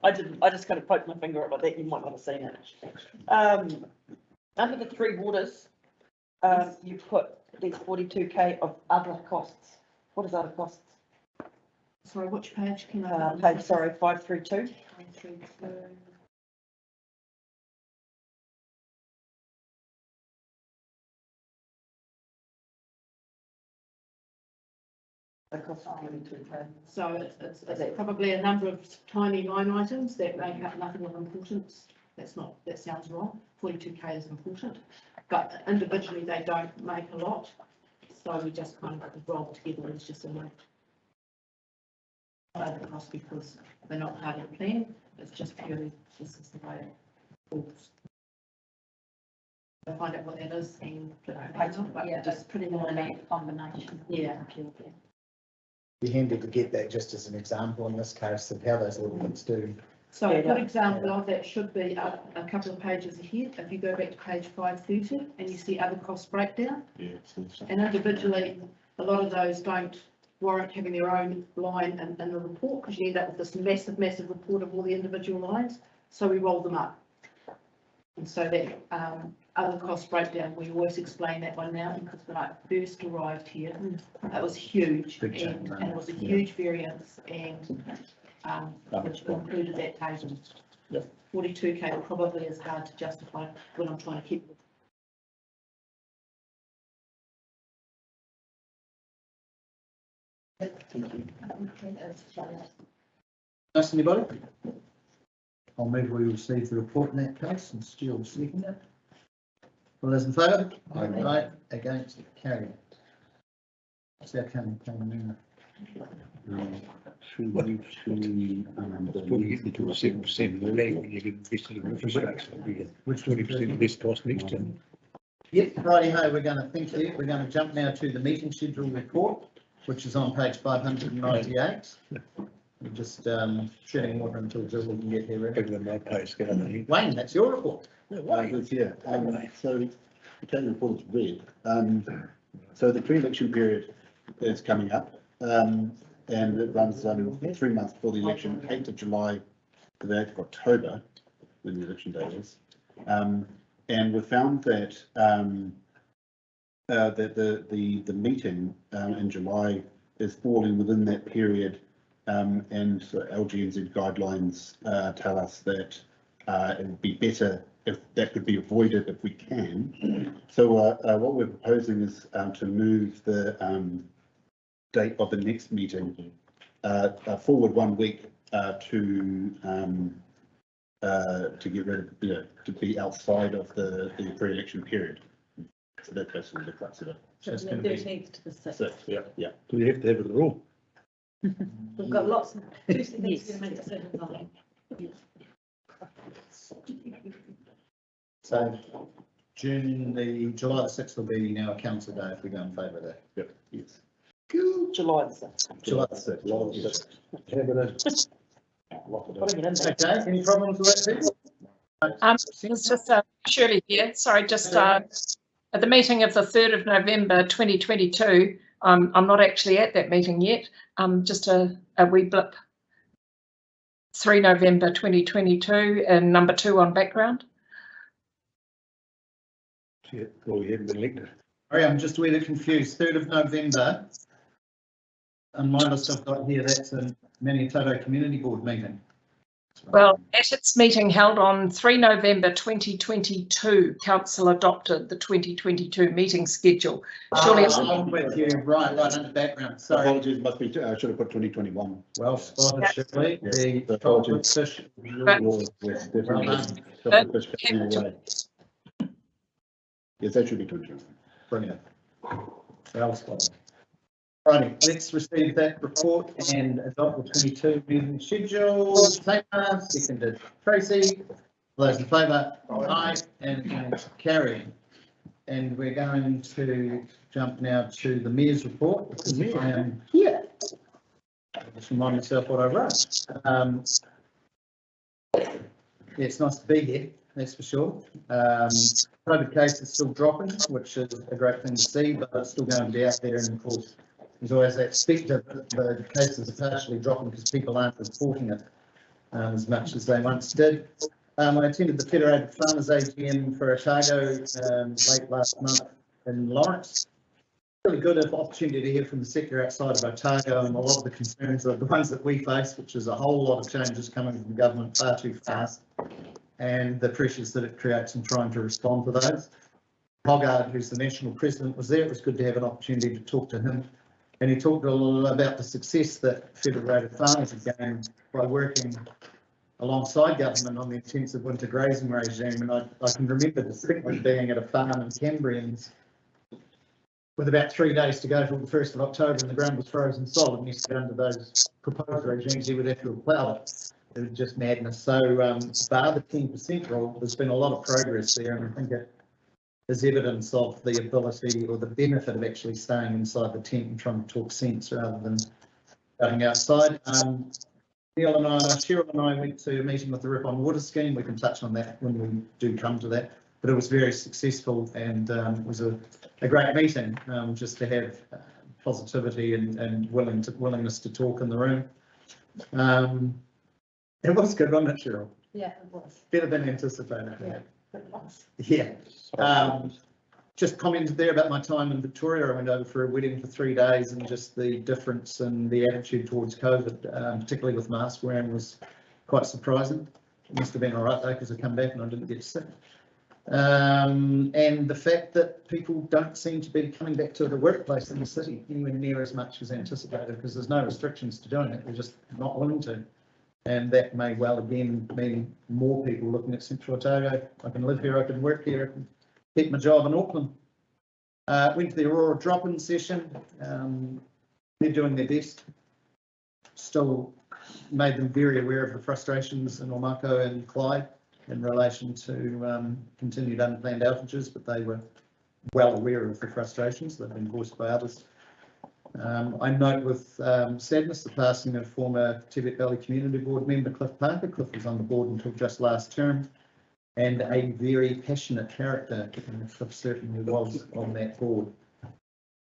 Speaker 18: I just kind of poked my finger up like that, you might not have seen it. Under the three waters, you put these 42K of other costs. What is other costs?
Speaker 15: Sorry, which page can I?
Speaker 18: Page, sorry, 532.
Speaker 15: 532. So it's probably a number of tiny line items that make up nothing of importance. That sounds wrong. 42K is important, but individually they don't make a lot. So we just kind of roll together as just a note. The cost because they're not part of the plan. It's just purely, this is the way it falls. I'll find out what that is and put it on paper, but
Speaker 17: Yeah,
Speaker 15: just pretty
Speaker 17: an
Speaker 15: much.
Speaker 17: automatic combination.
Speaker 15: Yeah.
Speaker 2: Be handy to get that just as an example in this case of how those little bits do.
Speaker 15: So a good example of that should be up a couple of pages ahead. If you go back to page 530 and you see other cost breakdown. And individually, a lot of those don't warrant having their own line in the report because you end up with this massive report of all the individual lines. So we roll them up. And so that other cost breakdown, we always explain that one now because when I first arrived here, it was huge and it was a huge variance and which included that table. 42K probably is hard to justify when I'm trying to keep.
Speaker 2: Nice, anybody? I'll move we receive the report in that case and Stu will second it. All those in favour? Aye. Against, carried. What's our county plan now?
Speaker 10: Should we to,
Speaker 5: Before you get to a 7% land, you can invest in infrastructure, we get
Speaker 2: Which
Speaker 5: 20% less cost next time.
Speaker 2: Yep, righty-ho, we're going to, thank you. We're going to jump now to the meeting schedule report, which is on page 598. We're just shedding water until Jill can get here.
Speaker 5: Better than my pace, get over here.
Speaker 2: Wayne, that's your report.
Speaker 10: Yeah, so the town report is red. So the pre-election period is coming up, and it runs 3 months before the election, 8th of July to the 8th of October, when the election day is. And we found that that the meeting in July is falling within that period, and LGNZ guidelines tell us that it would be better if that could be avoided if we can. So what we're proposing is to move the date of the next meeting forward 1 week to get rid of, to be outside of the pre-election period. So that's basically the crux of it.
Speaker 18: So from the 13th to the 6th.
Speaker 10: Yeah.
Speaker 5: Do you have to have it at all?
Speaker 18: We've got lots of juicy things to make decisions on.
Speaker 2: So July the 6th will be now a council day if we go in favour of that.
Speaker 10: Yep. Yes.
Speaker 18: July the 6th.
Speaker 2: July the 6th.
Speaker 10: Yes.
Speaker 2: Okay, any problems with that,
Speaker 6: It's just Shirley here. Sorry, just at the meeting of the 3rd of November 2022, I'm not actually at that meeting yet. Just a wee blip. 3 November 2022 and number 2 on background.
Speaker 5: Yeah, well, you haven't been elected.
Speaker 2: Sorry, I'm just a wee bit confused. 3rd of November. on my list I've got here, that's a Maniototo Community Board meeting.
Speaker 6: Well, at its meeting held on 3 November 2022, Council adopted the 2022 meeting schedule. Surely
Speaker 2: I'm with you, right under background, sorry.
Speaker 10: Apologies, must be, I should have put 2021.
Speaker 2: Well spotted, Shirley. The
Speaker 10: Apologies.
Speaker 2: fish.
Speaker 6: But-
Speaker 10: Yes, definitely.
Speaker 6: But-
Speaker 10: Chocolate fish coming away. Yes, that should be 2021.
Speaker 2: Brilliant. Well spotted. Righty, let's receive that report and adopt the 22 meeting schedule. Taylor, seconded Tracy. All those in favour? Aye. And against carrying. And we're going to jump now to the Mayor's report because I am here. I'll just remind myself what I wrote. Yeah, it's nice to be here, that's for sure. COVID cases still dropping, which is a great thing to see, but it's still going to be out there, and of course, there's always that spectre that the cases are partially dropping because people aren't reporting it as much as they once did. I attended the Federated Farmers AGM for Otago late last month in Lawrence. Really good opportunity to hear from the sector outside of Otago, and a lot of the concerns are the ones that we face, which is a whole lot of changes coming from government far too fast, and the pressures that it creates in trying to respond to those. Hoggard, who's the national president, was there. It was good to have an opportunity to talk to him. And he talked a little about the success that Federated Farmers have gained by working alongside government on the intensive winter grazing regime. And I can remember distinctly being at a farm in Cambrians with about 3 days to go till the 1st of October and the ground was frozen solid, and you sit under those proposed regimes, you would have to have plowed it. It was just madness. So bar the 10% rule, there's been a lot of progress there, and I think it is evidence of the ability or the benefit of actually staying inside the tent and trying to talk sense rather than going outside. Neil and I, Cheryl and I went to a meeting with the Ripon Water Scheme. We can touch on that when we do come to that, but it was very successful, and it was a great meeting just to have positivity and willingness to talk in the room. It was good, wasn't it, Cheryl?
Speaker 13: Yeah, it was.
Speaker 2: Better than anticipated.
Speaker 13: Yeah, it was.
Speaker 2: Yeah. Just commented there about my time in Victoria. I went over for a wedding for 3 days, and just the difference in the attitude towards COVID, particularly with mask wearing, was quite surprising. It must have been all right though, because I come back and I didn't get sick. And the fact that people don't seem to be coming back to the workplace in the city anywhere near as much as anticipated, because there's no restrictions to doing it. They're just not willing to. And that may well again mean more people looking at Central Otago. I can live here, I can work here, I can keep my job in Auckland. Went to the Aurora drop-in session. They're doing their best. Still made them very aware of the frustrations in Omako and Clyde in relation to continued unplanned outages, but they were well aware of the frustrations that have been voiced by others. I note with sadness the passing of former Tibet Valley Community Board member Cliff Parker. Cliff was on the board until just last term, and a very passionate character, and Cliff certainly was on that board.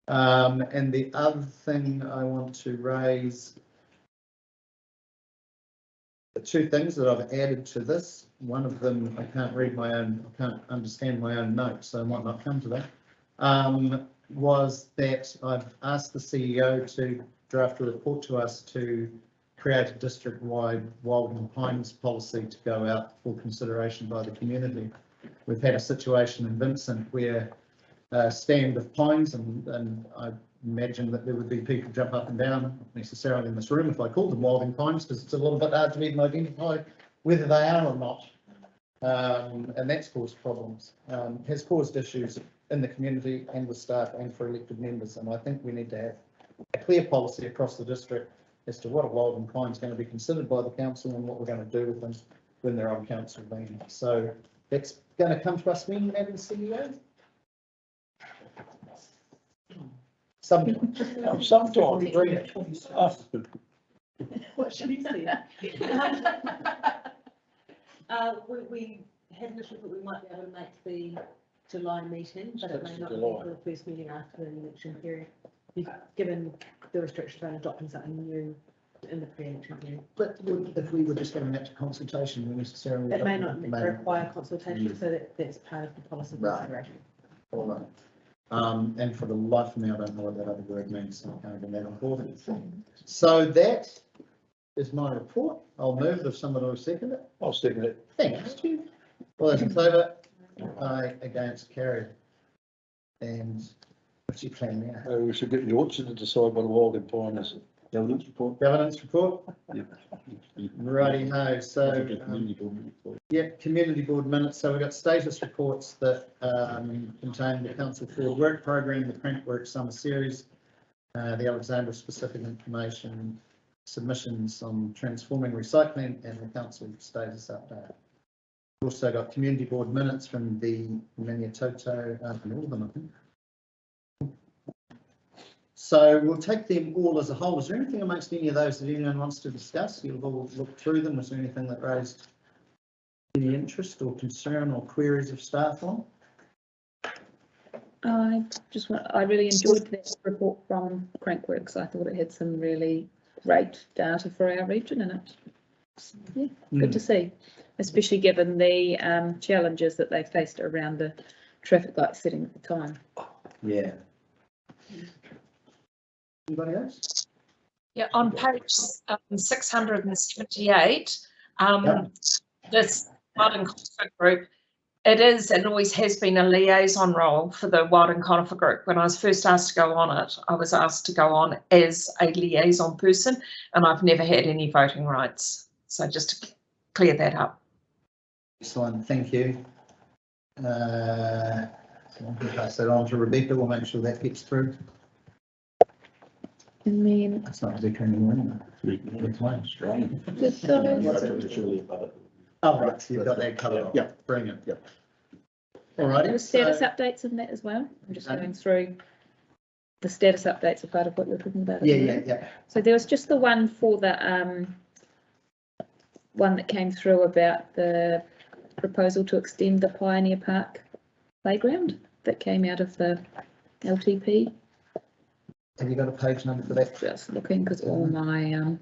Speaker 2: And the other thing I want to raise, the two things that I've added to this. One of them, I can't understand my own notes, so I might not come to that. Was that I've asked the CEO to draft a report to us to create a district-wide wild and pines policy to go out for consideration by the community. We've had a situation in Vincent where a stand of pines, and I imagine that there would be people jump up and down, not necessarily in this room, if I called them wild and pines, because it's a little bit hard to even identify whether they are or not. And that's caused problems, has caused issues in the community and with staff and for elected members. And I think we need to have a clear policy across the district as to what a wild and pine is going to be considered by the council and what we're going to do with them when they're on council meeting. So that's going to come to us when, Madam CEO? Sometime.
Speaker 15: What should he say? We had an issue that we might be able to make the July meeting, but it may not be for the first meeting after the election period, given the restrictions around adopting something new in the pre-election period.
Speaker 2: But if we were just going that to consultation, we necessarily...
Speaker 15: It may not require consultation, so that's part of the policy consideration.
Speaker 2: All right. And for the life of me, I don't know what that other word means, so I can't get that on board. So that is my report. I'll move if someone will second it.
Speaker 5: I'll second it.
Speaker 2: Thanks, Chief. All those in favour? Aye, against, carried. And what's your plan now?
Speaker 5: We should get the orchard to decide what a wild empire is.
Speaker 10: Governance report.
Speaker 2: Governance report?
Speaker 10: Yeah.
Speaker 2: Righty ho, so,
Speaker 10: Community board report.
Speaker 2: yeah, community board minutes. So we've got status reports that contain the council forward work program, the Crankwork summer series, the Alexandra specific information, submissions on transforming recycling, and the council status update. We've also got community board minutes from the Maniatoto, all of them, I think. So we'll take them all as a whole. Is there anything amongst any of those that anyone wants to discuss? You've all looked through them. Was there anything that raised any interest or concern or queries of staff on?
Speaker 1: I really enjoyed that report from Crankworks. I thought it had some really great data for our region, and it's good to see, especially given the challenges that they faced around the traffic light setting at the time.
Speaker 2: Yeah. Anybody else?
Speaker 6: Yeah, on page 678, this Wild and Conifer group, it is and always has been a liaison role for the Wild and Conifer group. When I was first asked to go on it, I was asked to go on as a liaison person, and I've never had any voting rights. So just to clear that up.
Speaker 2: Excellent, thank you. So I'm going to pass that on to Rebecca. We'll make sure that gets through.
Speaker 1: And then
Speaker 2: That's not Rebecca anymore. It's mine. Oh, right, so you've got that covered off.
Speaker 10: Yeah.
Speaker 2: Brilliant.
Speaker 10: Yeah.
Speaker 2: All righty.
Speaker 1: there were status updates in that as well. I'm just going through the status updates are part of what you're talking about.
Speaker 2: Yeah.
Speaker 1: So there was just the one for the one that came through about the proposal to extend the Pioneer Park playground that came out of the LTP.
Speaker 2: Have you got a page number for that?
Speaker 1: Just looking because all my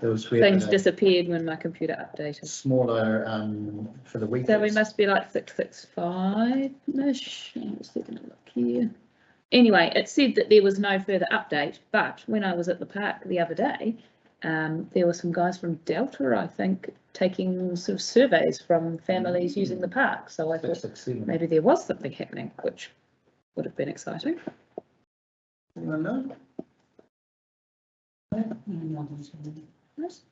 Speaker 2: There was
Speaker 1: things disappeared when my computer updated.
Speaker 2: Smaller for the week.
Speaker 1: So we must be like 665-ish. Let's take a look here. Anyway, it said that there was no further update, but when I was at the park the other day, there were some guys from Delta, I think, taking sort of surveys from families using the park. So I thought maybe there was something happening, which would have been exciting.
Speaker 2: No.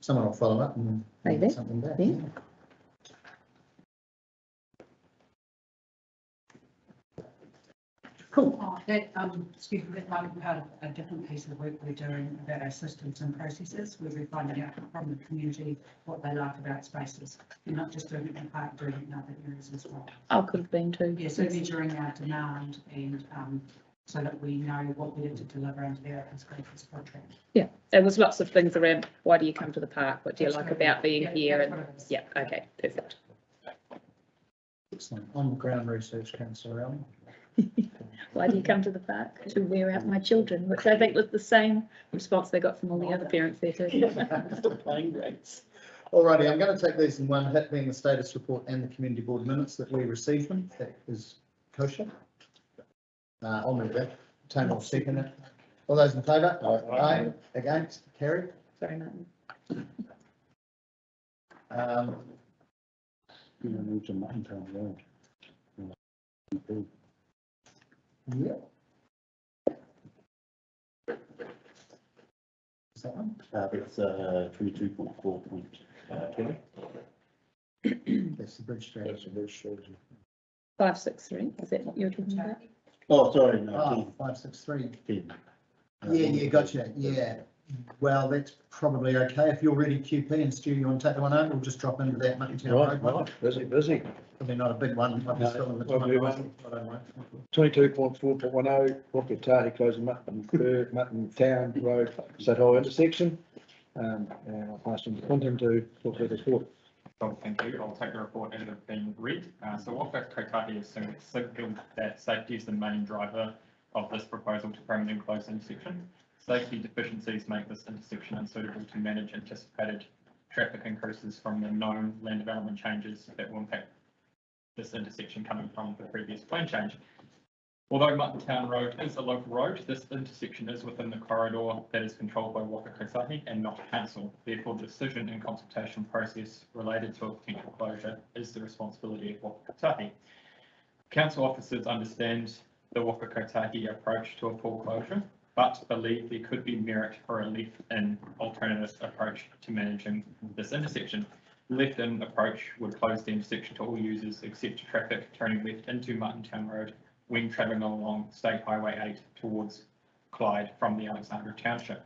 Speaker 2: Someone will follow up and
Speaker 1: maybe
Speaker 2: something back.
Speaker 1: Yeah.
Speaker 2: Cool.
Speaker 19: That, excuse me, that might be part of a different piece of work we're doing about our systems and processes, where we're finding out from the community what they like about spaces. We're not just doing it in the park, doing it in other areas as well.
Speaker 1: I could have been too.
Speaker 19: Yeah, so measuring our demand and so that we know what we have to deliver under the open spaces project.
Speaker 1: Yeah, there was lots of things around why do you come to the park? What do you like about being here? And yeah, okay, perfect.
Speaker 2: Excellent. On the ground research, Councillor Allen.
Speaker 1: Why do you come to the park? To wear out my children, which I think was the same response they got from all the other parents there too.
Speaker 2: Playing rates. Alrighty, I'm going to take these in one hit, being the status report and the community board minutes that we received them. That is kosher. I'll move that. Tony will second it. All those in favour? Aye. Against? Carried.
Speaker 1: Sorry, Martin.
Speaker 10: You know, move to Muttontown Road.
Speaker 2: Yeah. Is that one?
Speaker 10: It's 22.4.20.
Speaker 2: That's the bridge strategy.
Speaker 1: 563, is that what you're talking about?
Speaker 10: Oh, sorry, no.
Speaker 2: 563.
Speaker 10: 10.
Speaker 2: Yeah, gotcha. Yeah. Well, that's probably okay. If you're ready, QP and Stu, you want to take the one over? We'll just drop into that Muttontown Road.
Speaker 5: Busy.
Speaker 2: Probably not a big one. Might be still in the time. I don't know.
Speaker 5: 22.4.10, Whakatahi closing Mutton Town Road, Satoa intersection. And I'll pass on to Quentin to talk about the report.
Speaker 20: Well, thank you. I'll take the report as it has been read. So what Kotahi is saying, it's signalled that safety is the main driver of this proposal to permanently close intersection. Safety deficiencies make this intersection unsuitable to manage anticipated traffic increases from the known land development changes that will impact this intersection coming from the previous plan change. Although Mutton Town Road is a local road, this intersection is within the corridor that is controlled by Waka Kotahi and not council. Therefore, the decision and consultation process related to a potential closure is the responsibility of Waka Kotahi. Council officers understand the Waka Kotahi approach to a full closure, but believe there could be merit for a left-in alternative approach to managing this intersection. The left-in approach would close the intersection to all users except traffic turning left into Mutton Town Road when travelling along State Highway 8 towards Clyde from the Alexandra Township.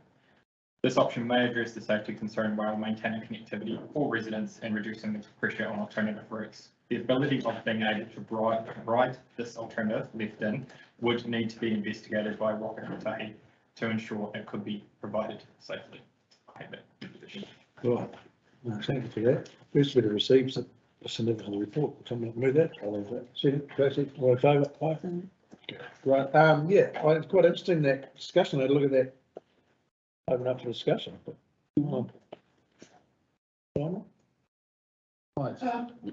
Speaker 20: This option may address the safety concern while maintaining connectivity for residents and reducing the pressure on alternative routes. The ability of being able to provide this alternative left in would need to be investigated by Waka Kotahi to ensure it could be provided safely. I have that.
Speaker 5: Right, no, thank you for that. First bit of receives a significant report. Someone move that? I'll leave that. Second, Tracy, all in favour? Aye. Right, yeah, it's quite interesting that discussion. I had a look at that. Open up for discussion.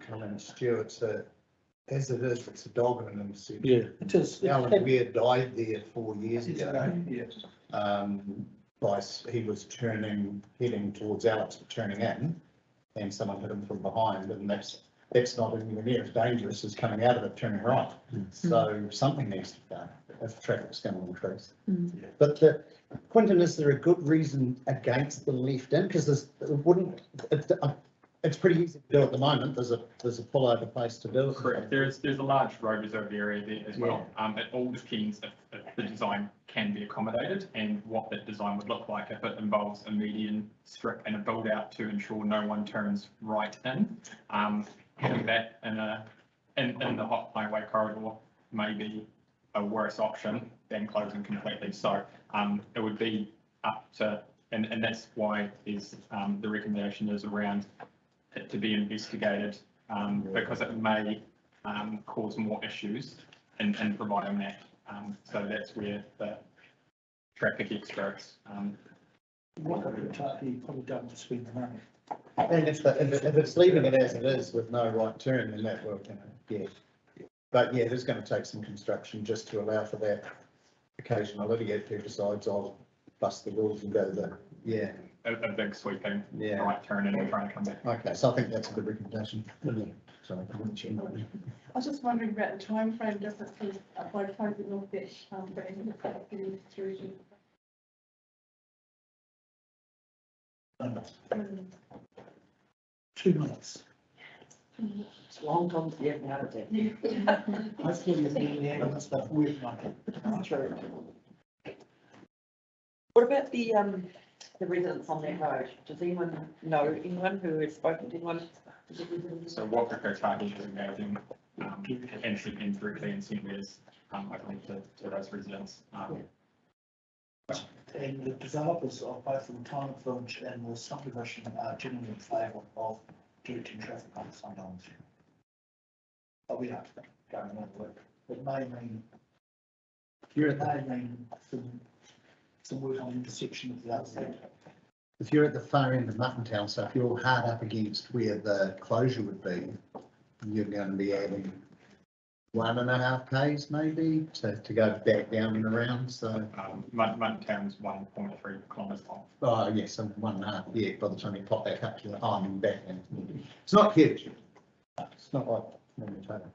Speaker 2: Colin Stewart, as it is, it's a dog in an intersection.
Speaker 5: Yeah.
Speaker 8: It is.
Speaker 2: Alan Weir died there 4 years ago.
Speaker 8: Yes.
Speaker 2: He was heading towards Alex, but turning in, and someone hit him from behind, and that's not anywhere near as dangerous as coming out of it, turning right. So something needs to be done if traffic's going to increase. But Quentin, is there a good reason against the left in? Because it's pretty easy to do at the moment. There's a pullover place to do it.
Speaker 20: Correct. There's a large road reserve area there as well. It all depends if the design can be accommodated and what that design would look like if it involves a median strip and a build out to ensure no one turns right in. Having that in the hot highway corridor may be a worse option than closing completely. So it would be up to, and that's why there's the recommendation is around it to be investigated because it may cause more issues in providing that. So that's where the traffic experts.
Speaker 8: Waka Kotahi probably don't want to spend the money.
Speaker 2: And if it's leaving it as it is with no right turn, then that will, yeah. But yeah, it is going to take some construction just to allow for that occasional idiot who decides I'll bust the rules and go the, yeah.
Speaker 20: A big sweeping right turn and trying to come back.
Speaker 2: Okay, so I think that's a good recommendation. Sorry.
Speaker 14: I was just wondering about the timeframe differences by closing off that brand getting through to.
Speaker 8: 2 minutes.
Speaker 18: It's a long time to get out of there.
Speaker 8: Hopefully you're getting the ambulance stuff with money.
Speaker 18: True. What about the residents on that road? Does anyone know anyone who has spoken to anyone?
Speaker 20: So Waka Kotahi is engaging and directly in St. Lears, I believe to those residents.
Speaker 8: And the developers of both the retirement village and the subdivision are generally in favour of directing traffic on Sundance. But we have to go and have a look. It may mean, some work on intersection of the outside.
Speaker 2: If you're at the far end of Mutton Town, so if you're hard up against where the closure would be, you're going to be adding 1.5 k's maybe to go back down and around. So
Speaker 20: Mutton Town's 1.3 kilometres long.
Speaker 2: Oh yes, so 1.5. Yeah, by the time you pop back up to the arm and back, and it's not huge. It's not like normal total.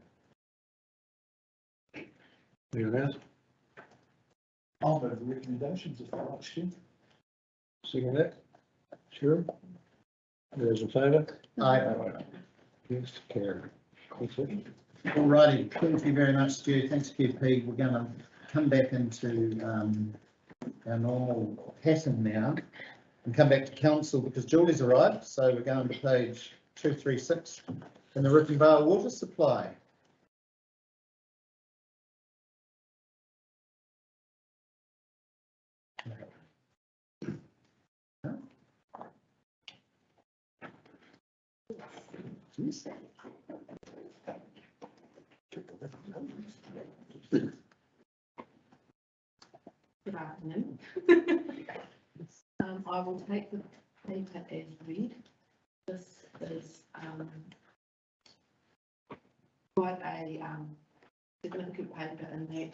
Speaker 5: Anyone else?
Speaker 8: I'll go to the recommendations if I like to.
Speaker 5: Second that? Sure. Those in favour?
Speaker 2: Aye.
Speaker 5: Yes, carry.
Speaker 2: Alrighty, thank you very much, Stu. Thanks, QP. We're going to come back into our normal pattern now and come back to council because Julie's arrived. So we're going to page 236 in the Ripping Vale water supply. Jeez.
Speaker 15: Good afternoon. I will take the paper as read. This is quite a significant paper in that,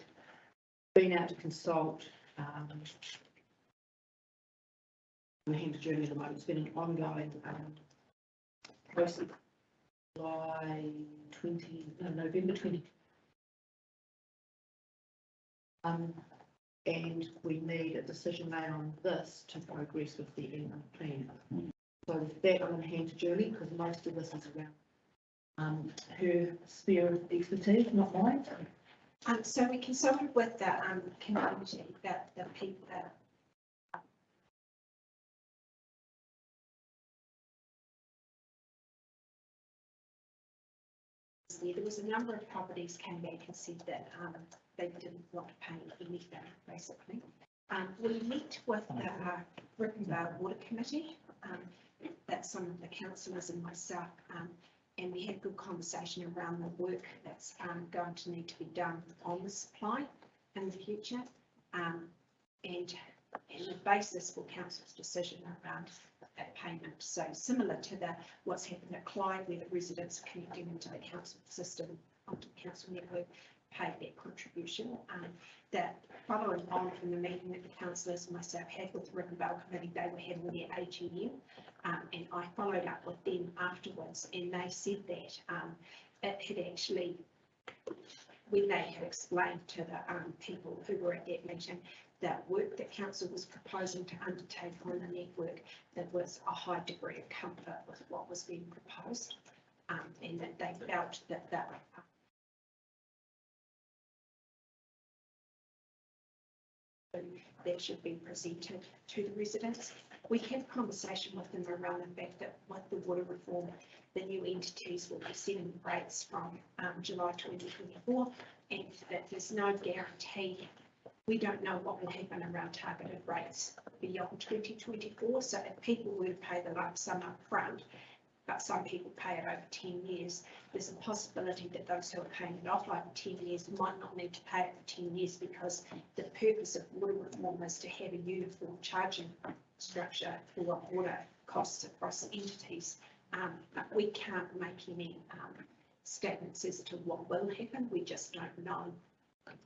Speaker 15: been out to consult on the Hampton journey at the moment. It's been an ongoing process. November 20. And we need a decision made on this to progress with the end plan. So with that, I'm going to hand to Julie, because most of this is around her sphere of expertise, not mine.
Speaker 21: So we consulted with the community, the people that there was a number of properties came back and said that they didn't want to pay anything, basically. We met with the Rickenvale Water Committee, that's some of the councillors and myself, and we had a good conversation around the work that's going to need to be done on the supply in the future, and the basis for council's decision around that payment. So similar to what's happened at Clyde, where the residents are connecting into the council system, onto the council network, paid that contribution. That following on from the meeting that the councillors and myself had with the Rickenvale Committee, they were having their AGM, and I followed up with them afterwards, and they said that it had actually, when they had explained to the people who were at that meeting, that work that council was proposing to undertake on the network, there was a high degree of comfort with what was being proposed, and that they felt that that should be presented to the residents. We had a conversation with them around the fact that with the water reform, the new entities will be setting rates from July 2024, and that there's no guarantee. We don't know what will happen around targeted rates beyond 2024. So if people were to pay the lump sum up front, but some people pay it over 10 years, there's a possibility that those who are paying it off over 10 years might not need to pay it for 10 years, because the purpose of water reform is to have a uniform charging structure for water costs across entities. But we can't make any statements as to what will happen. We just don't know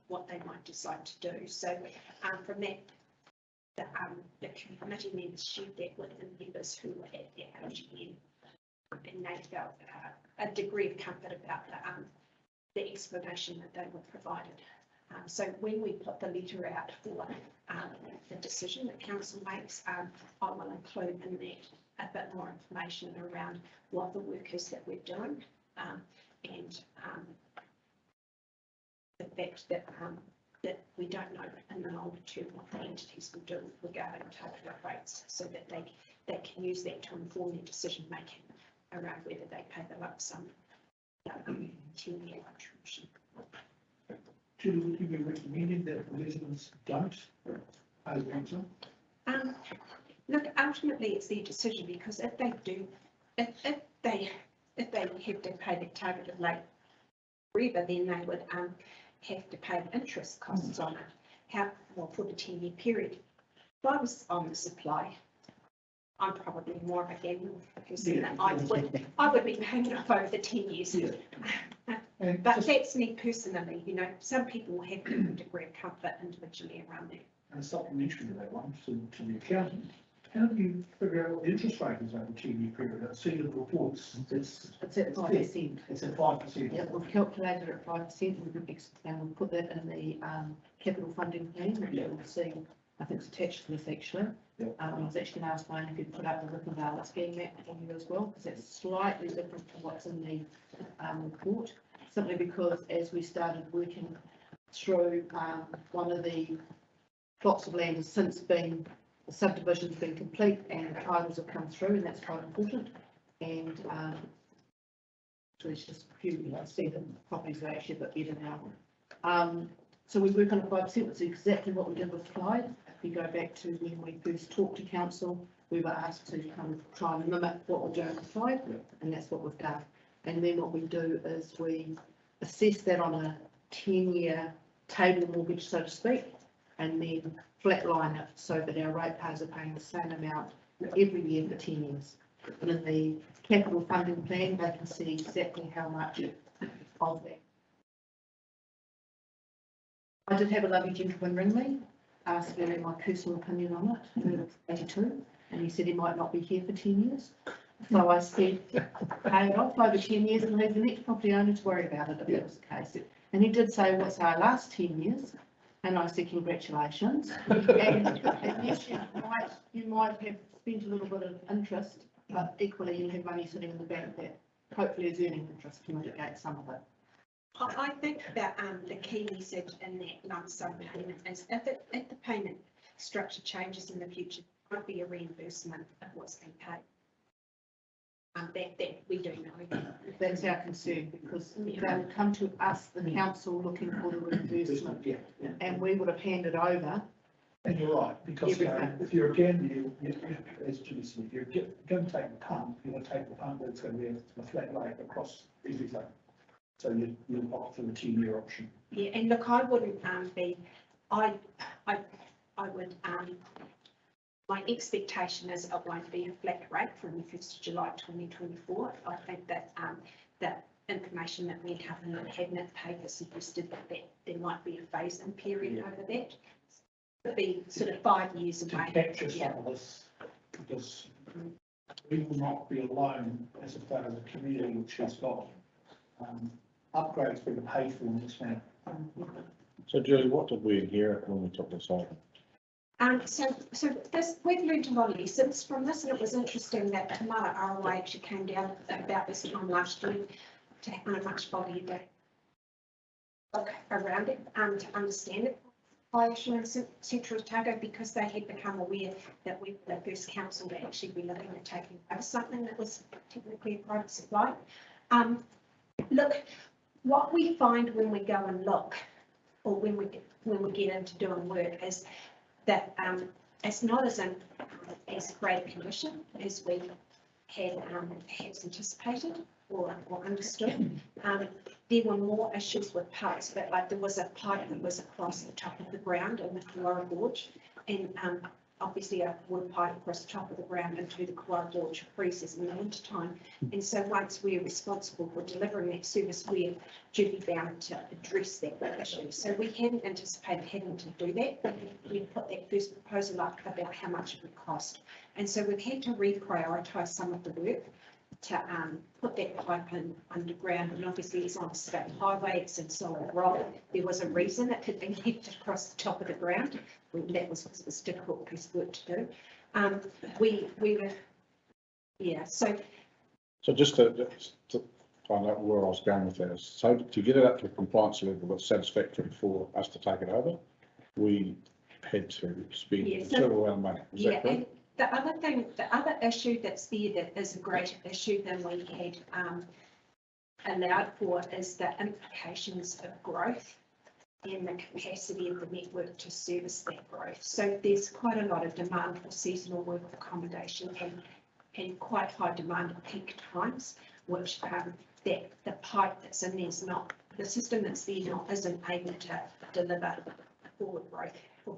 Speaker 21: what they might decide to do. So from that, the committee members shared that with the members who were at the AGM, and they felt a degree of comfort about the explanation that they were provided. So when we put the letter out for the decision that council makes, I will include in that a bit more information around what the work is that we're doing, and the fact that that we don't know in the longer term what the entities will do regarding targeted rates, so that they can use that to inform their decision making around whether they pay the lump sum 10-year contribution.
Speaker 8: Julie, would you be recommending that residents don't pay the lump sum?
Speaker 21: Look, ultimately it's their decision, because if they do, if they have to pay that targeted rate forever, then they would have to pay the interest costs on it. For the 10-year period. If I was on the supply, I'm probably more of a gambler person. Yeah. I would be paying it off over 10 years. Yeah. But that's me personally. You know, some people have a degree of comfort individually around that.
Speaker 8: And a supplementary to that one, to the accountant, how do you figure out what the interest rate is over a 10-year period? I've seen the reports.
Speaker 15: It's at 5%.
Speaker 8: It's at 5%.
Speaker 15: Yeah, we've calculated it at 5%, and we'll put that in the capital funding plan, which you'll see. I think it's attached to this actually.
Speaker 8: Yep.
Speaker 15: I was actually going to ask Wayne if you'd put up the Rickenvale scheme map for you as well, because it's slightly different to what's in the report. Simply because as we started working through, one of the plots of land has since been, the subdivision's been complete and the titles have come through, and that's quite important. And so there's just a few, you know, see the properties are actually a bit better now. So we work on a 5%, which is exactly what we did with Clyde. If you go back to when we first talked to council, we were asked to kind of try and mimic what we're doing with Clyde, and that's what we've done. And then what we do is we assess that on a 10-year table mortgage, so to speak, and then flatline it so that our ratepayers are paying the same amount every year for 10 years. And in the capital funding plan, they can see exactly how much of that I did have a lovely gentleman ring me, ask me my personal opinion on it, he was 82, and he said he might not be here for 10 years. So I said, pay it off over 10 years and leave the next property owner to worry about it if that was the case. And he did say, what's our last 10 years? And I said, congratulations. And yes, you might have spent a little bit of interest, but equally you'll have money sitting in the bank that hopefully is earning interest to mitigate some of it.
Speaker 21: I think that the key message in that lump sum payment is if the payment structure changes in the future, there might be a reimbursement of what's been paid. That we do know.
Speaker 15: That's our concern, because they'll come to us, the council, looking for the reimbursement, and we would have handed over.
Speaker 8: And you're right, because if you're again, as Julie said, if you're going to take the pump, you're going to take the pump that's going to be a flat rate across everything. So you'll opt for the 10-year option.
Speaker 21: Yeah, and look, I wouldn't be, I would, my expectation is it won't be a flat rate from the 1st of July 2024. I think that that information that went up in the cabinet paper suggested that there might be a phase-in period over that. It'd be sort of 5 years
Speaker 8: To
Speaker 21: away.
Speaker 8: capture some of this, because we will not be alone as a part of the community which has got upgrades being paid for in this now.
Speaker 7: So Julie, what did we inherit when we took this over?
Speaker 21: So this, we've learned a lot of lessons from this, and it was interesting that Tamara ROI actually came down about this time last year to on a much foggier day. Look around it to understand it. By Assurance Central Otago, because they had become aware that we were the first council to actually be looking at taking over something that was technically a private supply. Look, what we find when we go and look, or when we get into doing work, is that it's not as great a condition as we had perhaps anticipated or understood. There were more issues with parts of it, like there was a pipe that was across the top of the ground in the Kawara Gorge, and obviously a wood pipe across the top of the ground into the Kawara Gorge freezes in the winter time. And so once we're responsible for delivering that service, we're duty bound to address that issue. So we hadn't anticipated having to do that. We put that first proposal up about how much it would cost. And so we've had to reprioritise some of the work to put that pipe in underground, and obviously it's on a state highway, it's in solid rock. There was a reason it had been left across the top of the ground. That was because it was a difficult piece of work to do. We were, yeah, so
Speaker 7: just to find out where I was going with that, so to get it up to a compliance level that's satisfactory for us to take it over, we had to spend a considerable amount of money. Is that correct?
Speaker 21: The other issue that's there that is a greater issue than we had allowed for is the implications of growth and the capacity of the network to service that growth. So there's quite a lot of demand for seasonal work accommodation and quite high demand at peak times, which that the pipe that's in there is not, the system that's there now isn't able to deliver forward growth for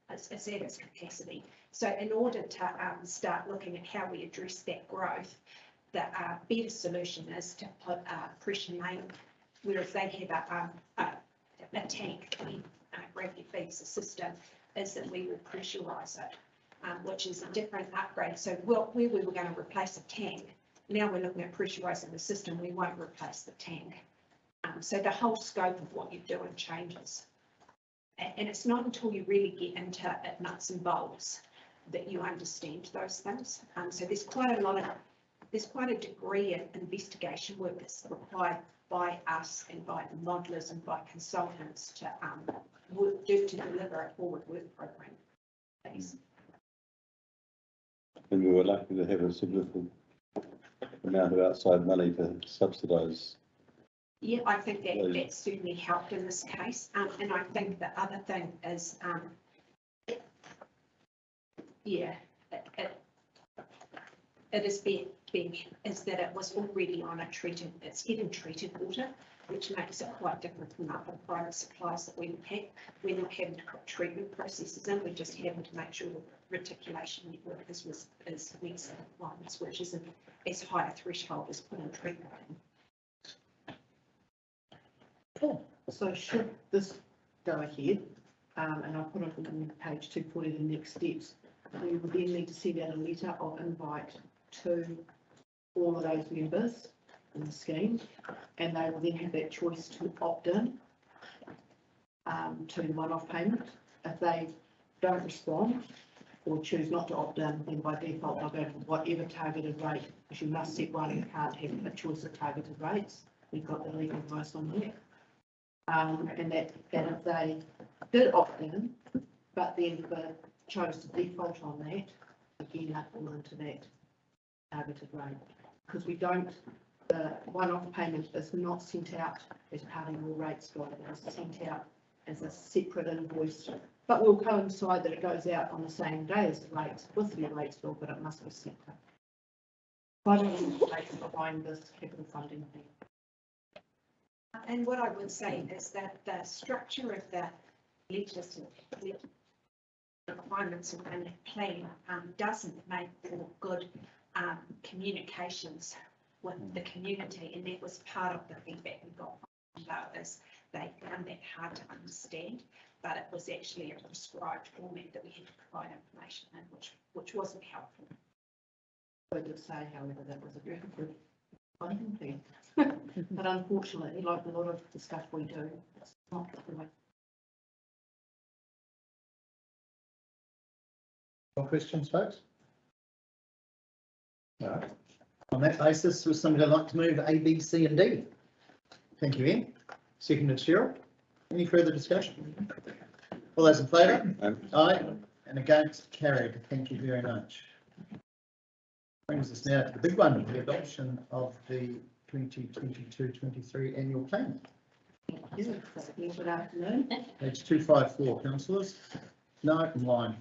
Speaker 21: it's at its capacity. So in order to start looking at how we address that growth, the better solution is to put a pressure main, whereas they have a tank, gravity feeds the system, is that we will pressurise it, which is a different upgrade. So where we were going to replace a tank, now we're looking at pressurising the system, we won't replace the tank. So the whole scope of what you're doing changes. And it's not until you really get into it, nuts and bolts, that you understand those things. So there's quite a degree of investigation work that's required by us and by the modellers and by consultants to to deliver a forward work program. Thanks.
Speaker 16: And we were lucky to have a significant amount of outside money to subsidise.
Speaker 21: Yeah, I think that certainly helped in this case. And I think the other thing is, it is is that it was already on it's getting treated water, which makes it quite different from other private supplies that we've had. We're not having to put treatment processes in, we're just having to make sure the reticulation network is meets the requirements, which is as high a threshold as putting treatment in.
Speaker 15: So should this go ahead, and I'll put it on page 240, the next steps, we will then need to send out a letter of invite to all of those members in the scheme, and they will then have that choice to opt in to the one-off payment. If they don't respond or choose not to opt in, then by default they'll go for whatever targeted rate, because you must set one, you can't have a choice of targeted rates. We've got the legal advice on that. And that if they did opt in, but then chose to default on that, again, they fall into that targeted rate. Because we don't, the one-off payment is not sent out as part of your rates guide, it is sent out as a separate invoice, but will coincide that it goes out on the same day as the rates, with your rates bill, but it must be separate. Quite a lot of data behind this capital funding thing.
Speaker 21: And what I would say is that the structure of the legislative requirements and the plan doesn't make for good communications with the community, and that was part of the feedback we got from voters. They found that hard to understand, but it was actually a prescribed format that we had to provide information in, which wasn't helpful.
Speaker 15: I did say, however, that was a very good funding thing. But unfortunately, like a lot of the stuff we do, it's not the way.
Speaker 2: More questions, folks? No. On that basis, would somebody like to move A, B, C and D? Thank you, Ian. Seconded Cheryl. Any further discussion? All those in favour? Aye. And against, carried. Thank you very much. Brings us now to the big one, the adoption of the 2022-23 annual plan.
Speaker 15: Good afternoon.
Speaker 2: Page 254, councillors. No, in line.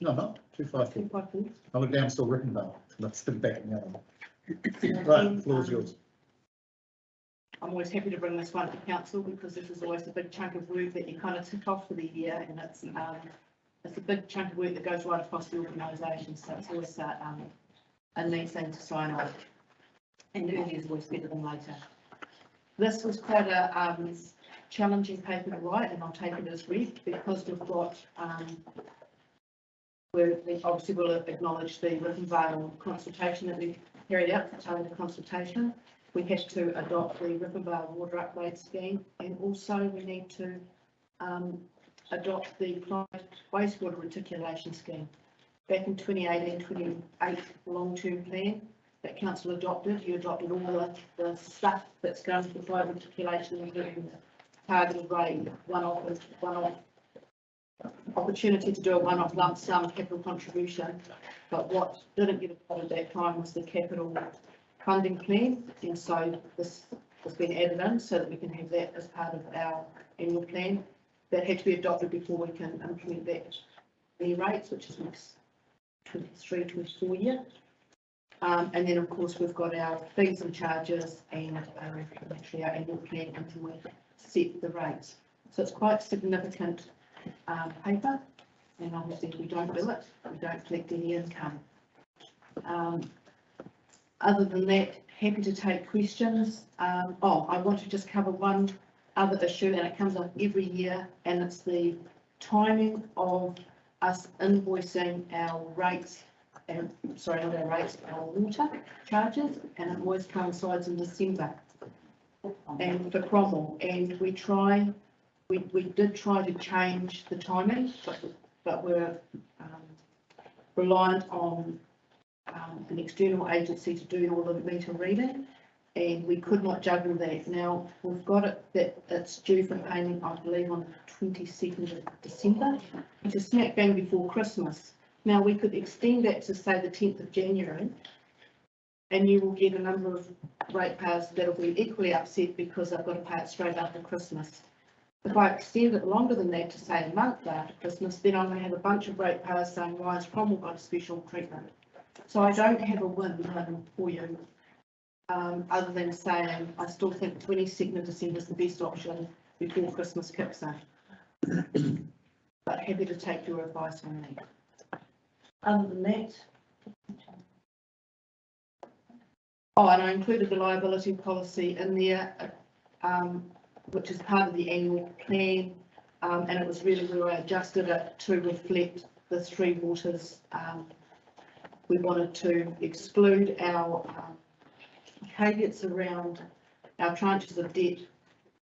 Speaker 2: No, not 254. I look down, still written down. That's the back now. Right, the floor's yours.
Speaker 15: I'm always happy to bring this one to council because this is always a big chunk of work that you kind of tick off for the year, and it's a big chunk of work that goes right across the organisation, so it's always a neat thing to sign off. And early is always better than later. This was quite a challenging paper to write, and I'll take it as read because we've got we obviously will acknowledge the Ripponvale consultation that we carried out, the targeted consultation. We had to adopt the Ripponvale water upgrade scheme, and also we need to adopt the Clyde wastewater reticulation scheme. Back in 2018-28 long-term plan that council adopted, you adopted all the stuff that's going to Clyde reticulation, including targeted rate, one-off opportunity to do a one-off lump sum capital contribution. But what didn't get adopted at that time was the capital funding plan, and so this has been added in so that we can have that as part of our annual plan. That had to be adopted before we can implement that new rates, which is next 23-24 year. And then of course we've got our fees and charges and actually our annual plan until we set the rates. So it's quite significant paper, and obviously if we don't do it, we don't collect any income. Other than that, happy to take questions. I want to just cover one other issue, and it comes up every year, and it's the timing of us invoicing our rates, and sorry, not our rates, our water charges, and it always coincides in December. And for Cromwell, and we did try to change the timing, but we're reliant on an external agency to do all the meter reading, and we could not juggle that. Now we've got it that it's due for payment, I believe, on the 22nd of December, which is smack bang before Christmas. Now we could extend that to say the 10th of January, and you will get a number of ratepayers that'll be equally upset because they've got to pay it straight after Christmas. If I extend it longer than that to say a month after Christmas, then I'm going to have a bunch of ratepayers saying, why has Cromwell got a special treatment? So I don't have a win for you, other than saying I still think 22nd of December is the best option before Christmas kicks in. But happy to take your advice on that. Other than that, and I included the liability policy in there, which is part of the annual plan. And it was really where I adjusted it to reflect the Three Waters. We wanted to exclude our caveats around our tranches of debt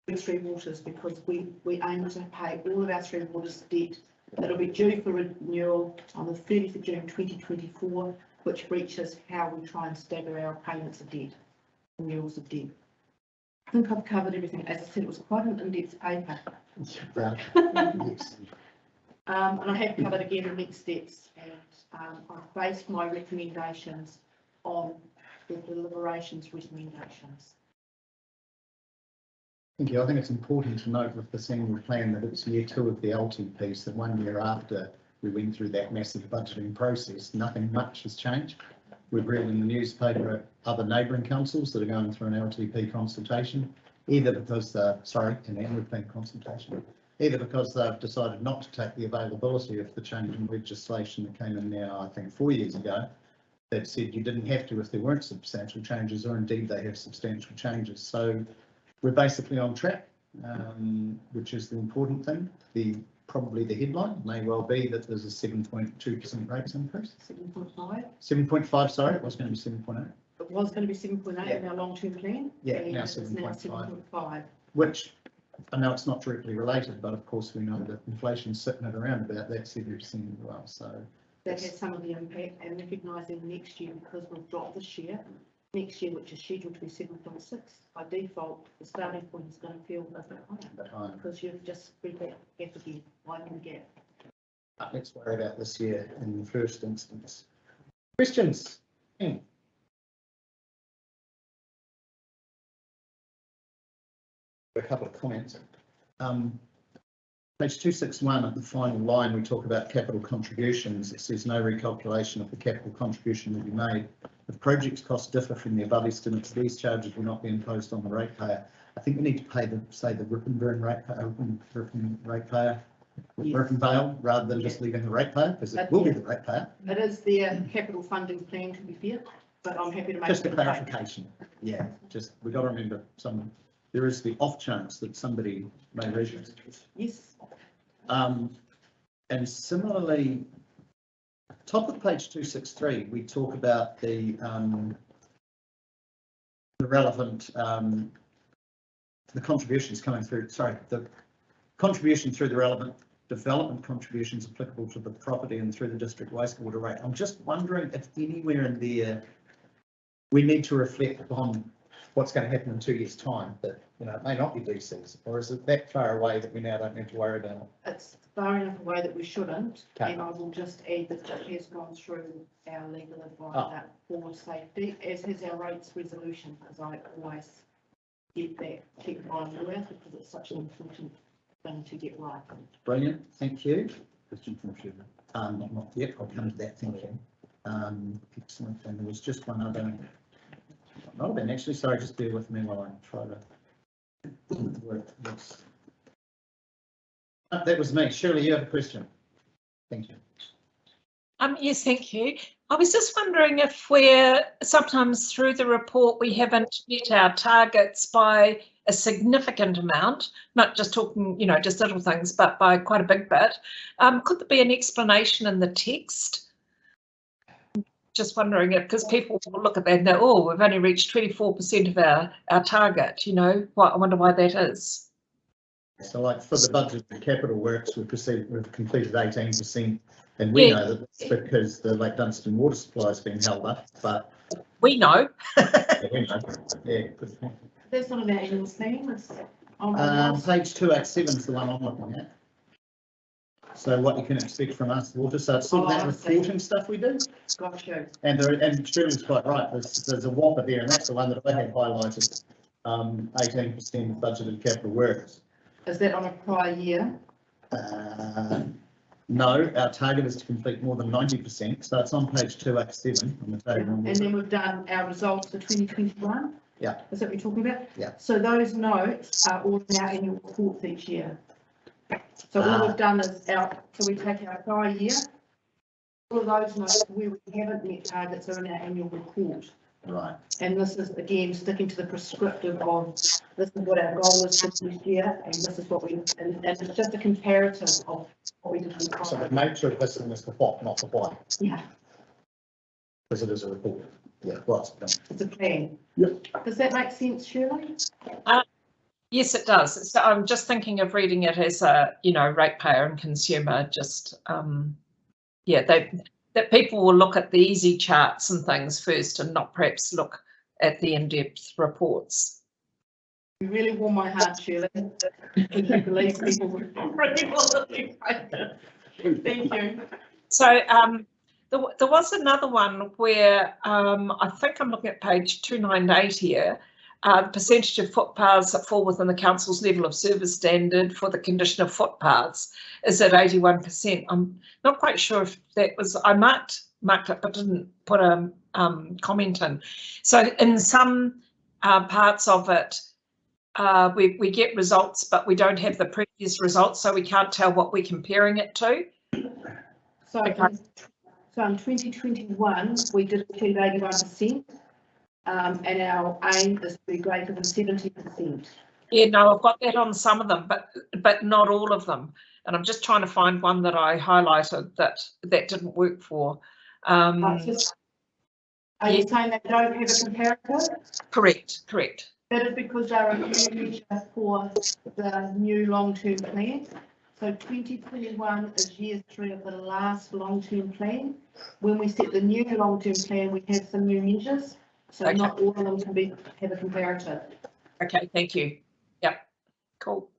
Speaker 15: with Three Waters, because we aim to pay all of our Three Waters debt that'll be due for renewal on the 30th of June 2024, which breaches how we try and stagger our payments of debt, renewals of debt. I think I've covered everything. As I said, it was quite an in-depth paper.
Speaker 2: Yes.
Speaker 15: And I have covered again the next steps, and I've based my recommendations on the deliberations recommendations.
Speaker 2: Thank you. I think it's important to note with the single plan that it's year 2 of the LTP, so 1 year after we went through that massive budgeting process, nothing much has changed. We've read in the newspaper other neighbouring councils that are going through an LTP consultation, either because, an annual plan consultation, either because they've decided not to take the availability of the change in legislation that came in now, I think 4 years ago, that said you didn't have to if there weren't substantial changes, or indeed they have substantial changes. So we're basically on track, which is the important thing. Probably the headline may well be that there's a 7.2% rates increase.
Speaker 15: 7.5.
Speaker 2: 7.5, sorry, it was going to be 7.8.
Speaker 15: It was going to be 7.8 in our long-term plan.
Speaker 2: Yeah,
Speaker 15: and
Speaker 2: now
Speaker 15: it's
Speaker 2: 7.5. Which, I know it's not directly related, but of course we know that inflation's sitting at around about that 7% as well. So
Speaker 15: that has some of the impact, and recognising next year, because we've dropped this year, next year, which is scheduled to be 7.6, by default, the starting point is going to feel a bit higher, because you've just spread that gap again, widening the gap.
Speaker 2: Let's worry about this year in the first instance. Questions? A couple of comments. Page 261 at the final line, we talk about capital contributions. It says no recalculation of the capital contribution will be made. If projects costs differ from the above estimates, these charges will not be imposed on the ratepayer. I think we need to pay the Ripponburn ratepayer, Ripponvale, rather than just leaving the ratepayer, because it will be the ratepayer.
Speaker 15: It is their capital funding plan, to be fair, but I'm happy to make
Speaker 2: just a clarification. Yeah, just we've got to remember there is the off chance that somebody may read it.
Speaker 15: Yes.
Speaker 2: And similarly, top of page 263, we talk about the relevant, the contributions coming through, the contribution through the relevant development contributions applicable to the property and through the district wastewater rate. I'm just wondering if anywhere in there we need to reflect upon what's going to happen in 2 years' time, that it may not be DCs, or is it that far away that we now don't need to worry about it?
Speaker 15: It's far enough away that we shouldn't,
Speaker 2: okay.
Speaker 15: And I will just add that it has gone through our legal advisor for safety, as has our rates resolution, because I always get that checked by a lawyer, because it's such an important thing to get right.
Speaker 2: Brilliant, thank you. Question from Shirley. Not yet, I'll come to that, thank you. Excellent, and there was just one other. Not been actually, sorry, just bear with me while I try to work this. That was me. Shirley, you have a question. Thank you.
Speaker 6: Yes, thank you. I was just wondering if we're sometimes through the report we haven't met our targets by a significant amount, not just talking, just little things, but by quite a big bit. Could there be an explanation in the text? Just wondering if, because people will look at that and go, oh, we've only reached 24% of our target, I wonder why that is.
Speaker 2: So like for the budget and capital works, we've completed 18%, and we know that it's because the Lake Dunstan water supply has been held up, but
Speaker 6: we know.
Speaker 2: We know. Yeah, good point.
Speaker 15: That's not about annual theme.
Speaker 2: Page 287 is the one I'm looking at. So what you can expect from us, water, so it's sort of that reporting stuff we do.
Speaker 15: Gotcha.
Speaker 2: And Shirley's quite right, there's a whopper there, and that's the one that I had highlighted, 18% of budgeted capital works.
Speaker 15: Is that on a prior year?
Speaker 2: No, our target is to complete more than 90%, so it's on page 287 on the table.
Speaker 15: And then we've done our results for 2021.
Speaker 2: Yeah.
Speaker 15: Is that what you're talking about?
Speaker 2: Yeah.
Speaker 15: So those notes are all in our annual reports each year. So all we've done is so we take our prior year, all of those notes where we haven't met targets are in our annual report.
Speaker 2: Right.
Speaker 15: And this is, again, sticking to the prescriptive of, this is what our goal is for this year, and this is what we, and it's just a comparative of what we did.
Speaker 2: So the nature of this is the what, not the why,
Speaker 15: Yeah,
Speaker 2: because it is a report. Yeah, right.
Speaker 15: it's a plan.
Speaker 2: Yep.
Speaker 15: Does that make sense, Shirley?
Speaker 6: Yes, it does. So I'm just thinking of reading it as a, ratepayer and consumer, just, that people will look at the easy charts and things first and not perhaps look at the in-depth reports.
Speaker 15: You really warm my heart, Shirley. I believe people would really want to. Thank you.
Speaker 6: So there was another one where I think I'm looking at page 298 here. The percentage of footpaths that fall within the council's level of service standard for the condition of footpaths is at 81%. I'm not quite sure if that was, I marked it but didn't put a comment in. So in some parts of it, we get results, but we don't have the previous results, so we can't tell what we're comparing it to.
Speaker 15: So in 2021, we did achieve 81%. And our aim is to be greater than 70%.
Speaker 6: Yeah, no, I've got that on some of them, but not all of them. And I'm just trying to find one that I highlighted that didn't work for.
Speaker 15: Are you saying they don't have a comparator?
Speaker 6: Correct.
Speaker 15: That is because they're a new measure for the new long-term plan. So 2021 is year 3 of the last long-term plan. When we set the new long-term plan, we had some new measures. So
Speaker 6: Okay.
Speaker 15: not all of them can have a comparator.
Speaker 6: Okay, thank you. Yep, cool.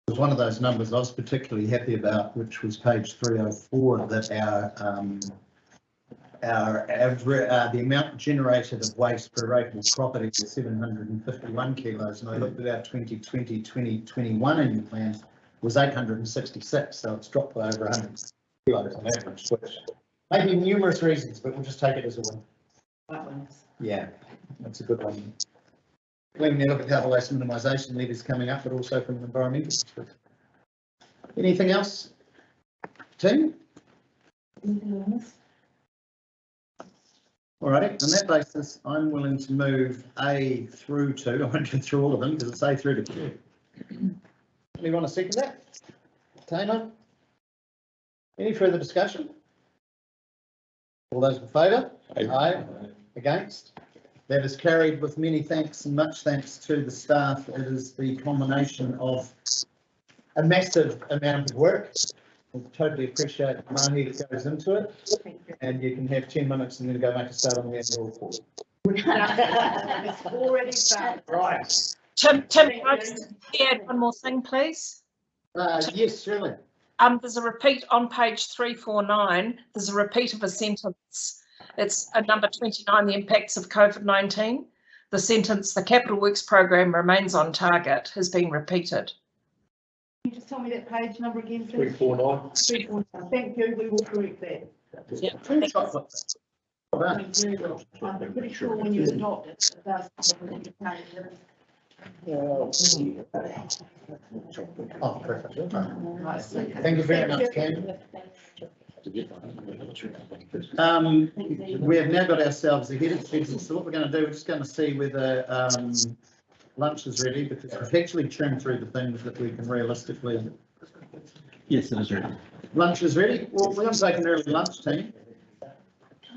Speaker 2: It was one of those numbers I was particularly happy about, which was page 304, that the amount generated of waste per acre of property is 751 kilos, and I looked at our 2020-2021 annual plan was 866, so it's dropped by over 100 kilos on average, which may be numerous reasons, but we'll just take it as a win. Yeah, that's a good one. When you look at how the waste minimisation levy is coming up, but also from an environmental perspective. Anything else, team? All right, on that basis, I'm willing to move A through to, I won't go through all of them because it's A through to Q. Anyone want to second that? Tamer? Any further discussion? All those in favour? Aye. Against? That is carried with many thanks and much thanks to the staff. It is the combination of a massive amount of work. We totally appreciate the money that goes into it. And you can have 10 minutes and then go make a start on the annual report.
Speaker 15: It's already done.
Speaker 2: Right.
Speaker 6: Tim, can I just add one more thing, please?
Speaker 2: Yes, surely.
Speaker 6: There's a repeat on page 349. There's a repeat of a sentence. It's at number 29, the impacts of COVID-19. The sentence, the Capital Works program remains on target, has been repeated.
Speaker 15: Can you just tell me that page number again, please?
Speaker 5: 349.
Speaker 15: 349. Thank you, we will correct that.
Speaker 6: Yeah.
Speaker 15: I'm pretty sure when you adopt it, it does.
Speaker 2: Oh, perfect. Thank you very much, Ken. We have now got ourselves ahead of schedule, so what we're going to do, we're just going to see whether lunch is ready, because we've actually churned through the things that we can realistically.
Speaker 10: Yes, it is ready.
Speaker 2: Lunch is ready. Well, we're going to take an early lunch, team.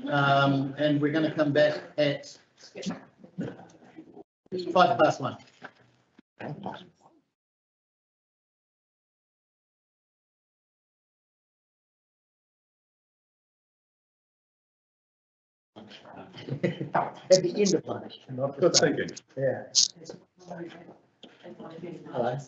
Speaker 2: And we're going to come back at 1:05. At the end of lunch.
Speaker 7: Good thinking.
Speaker 2: Yeah. Hello.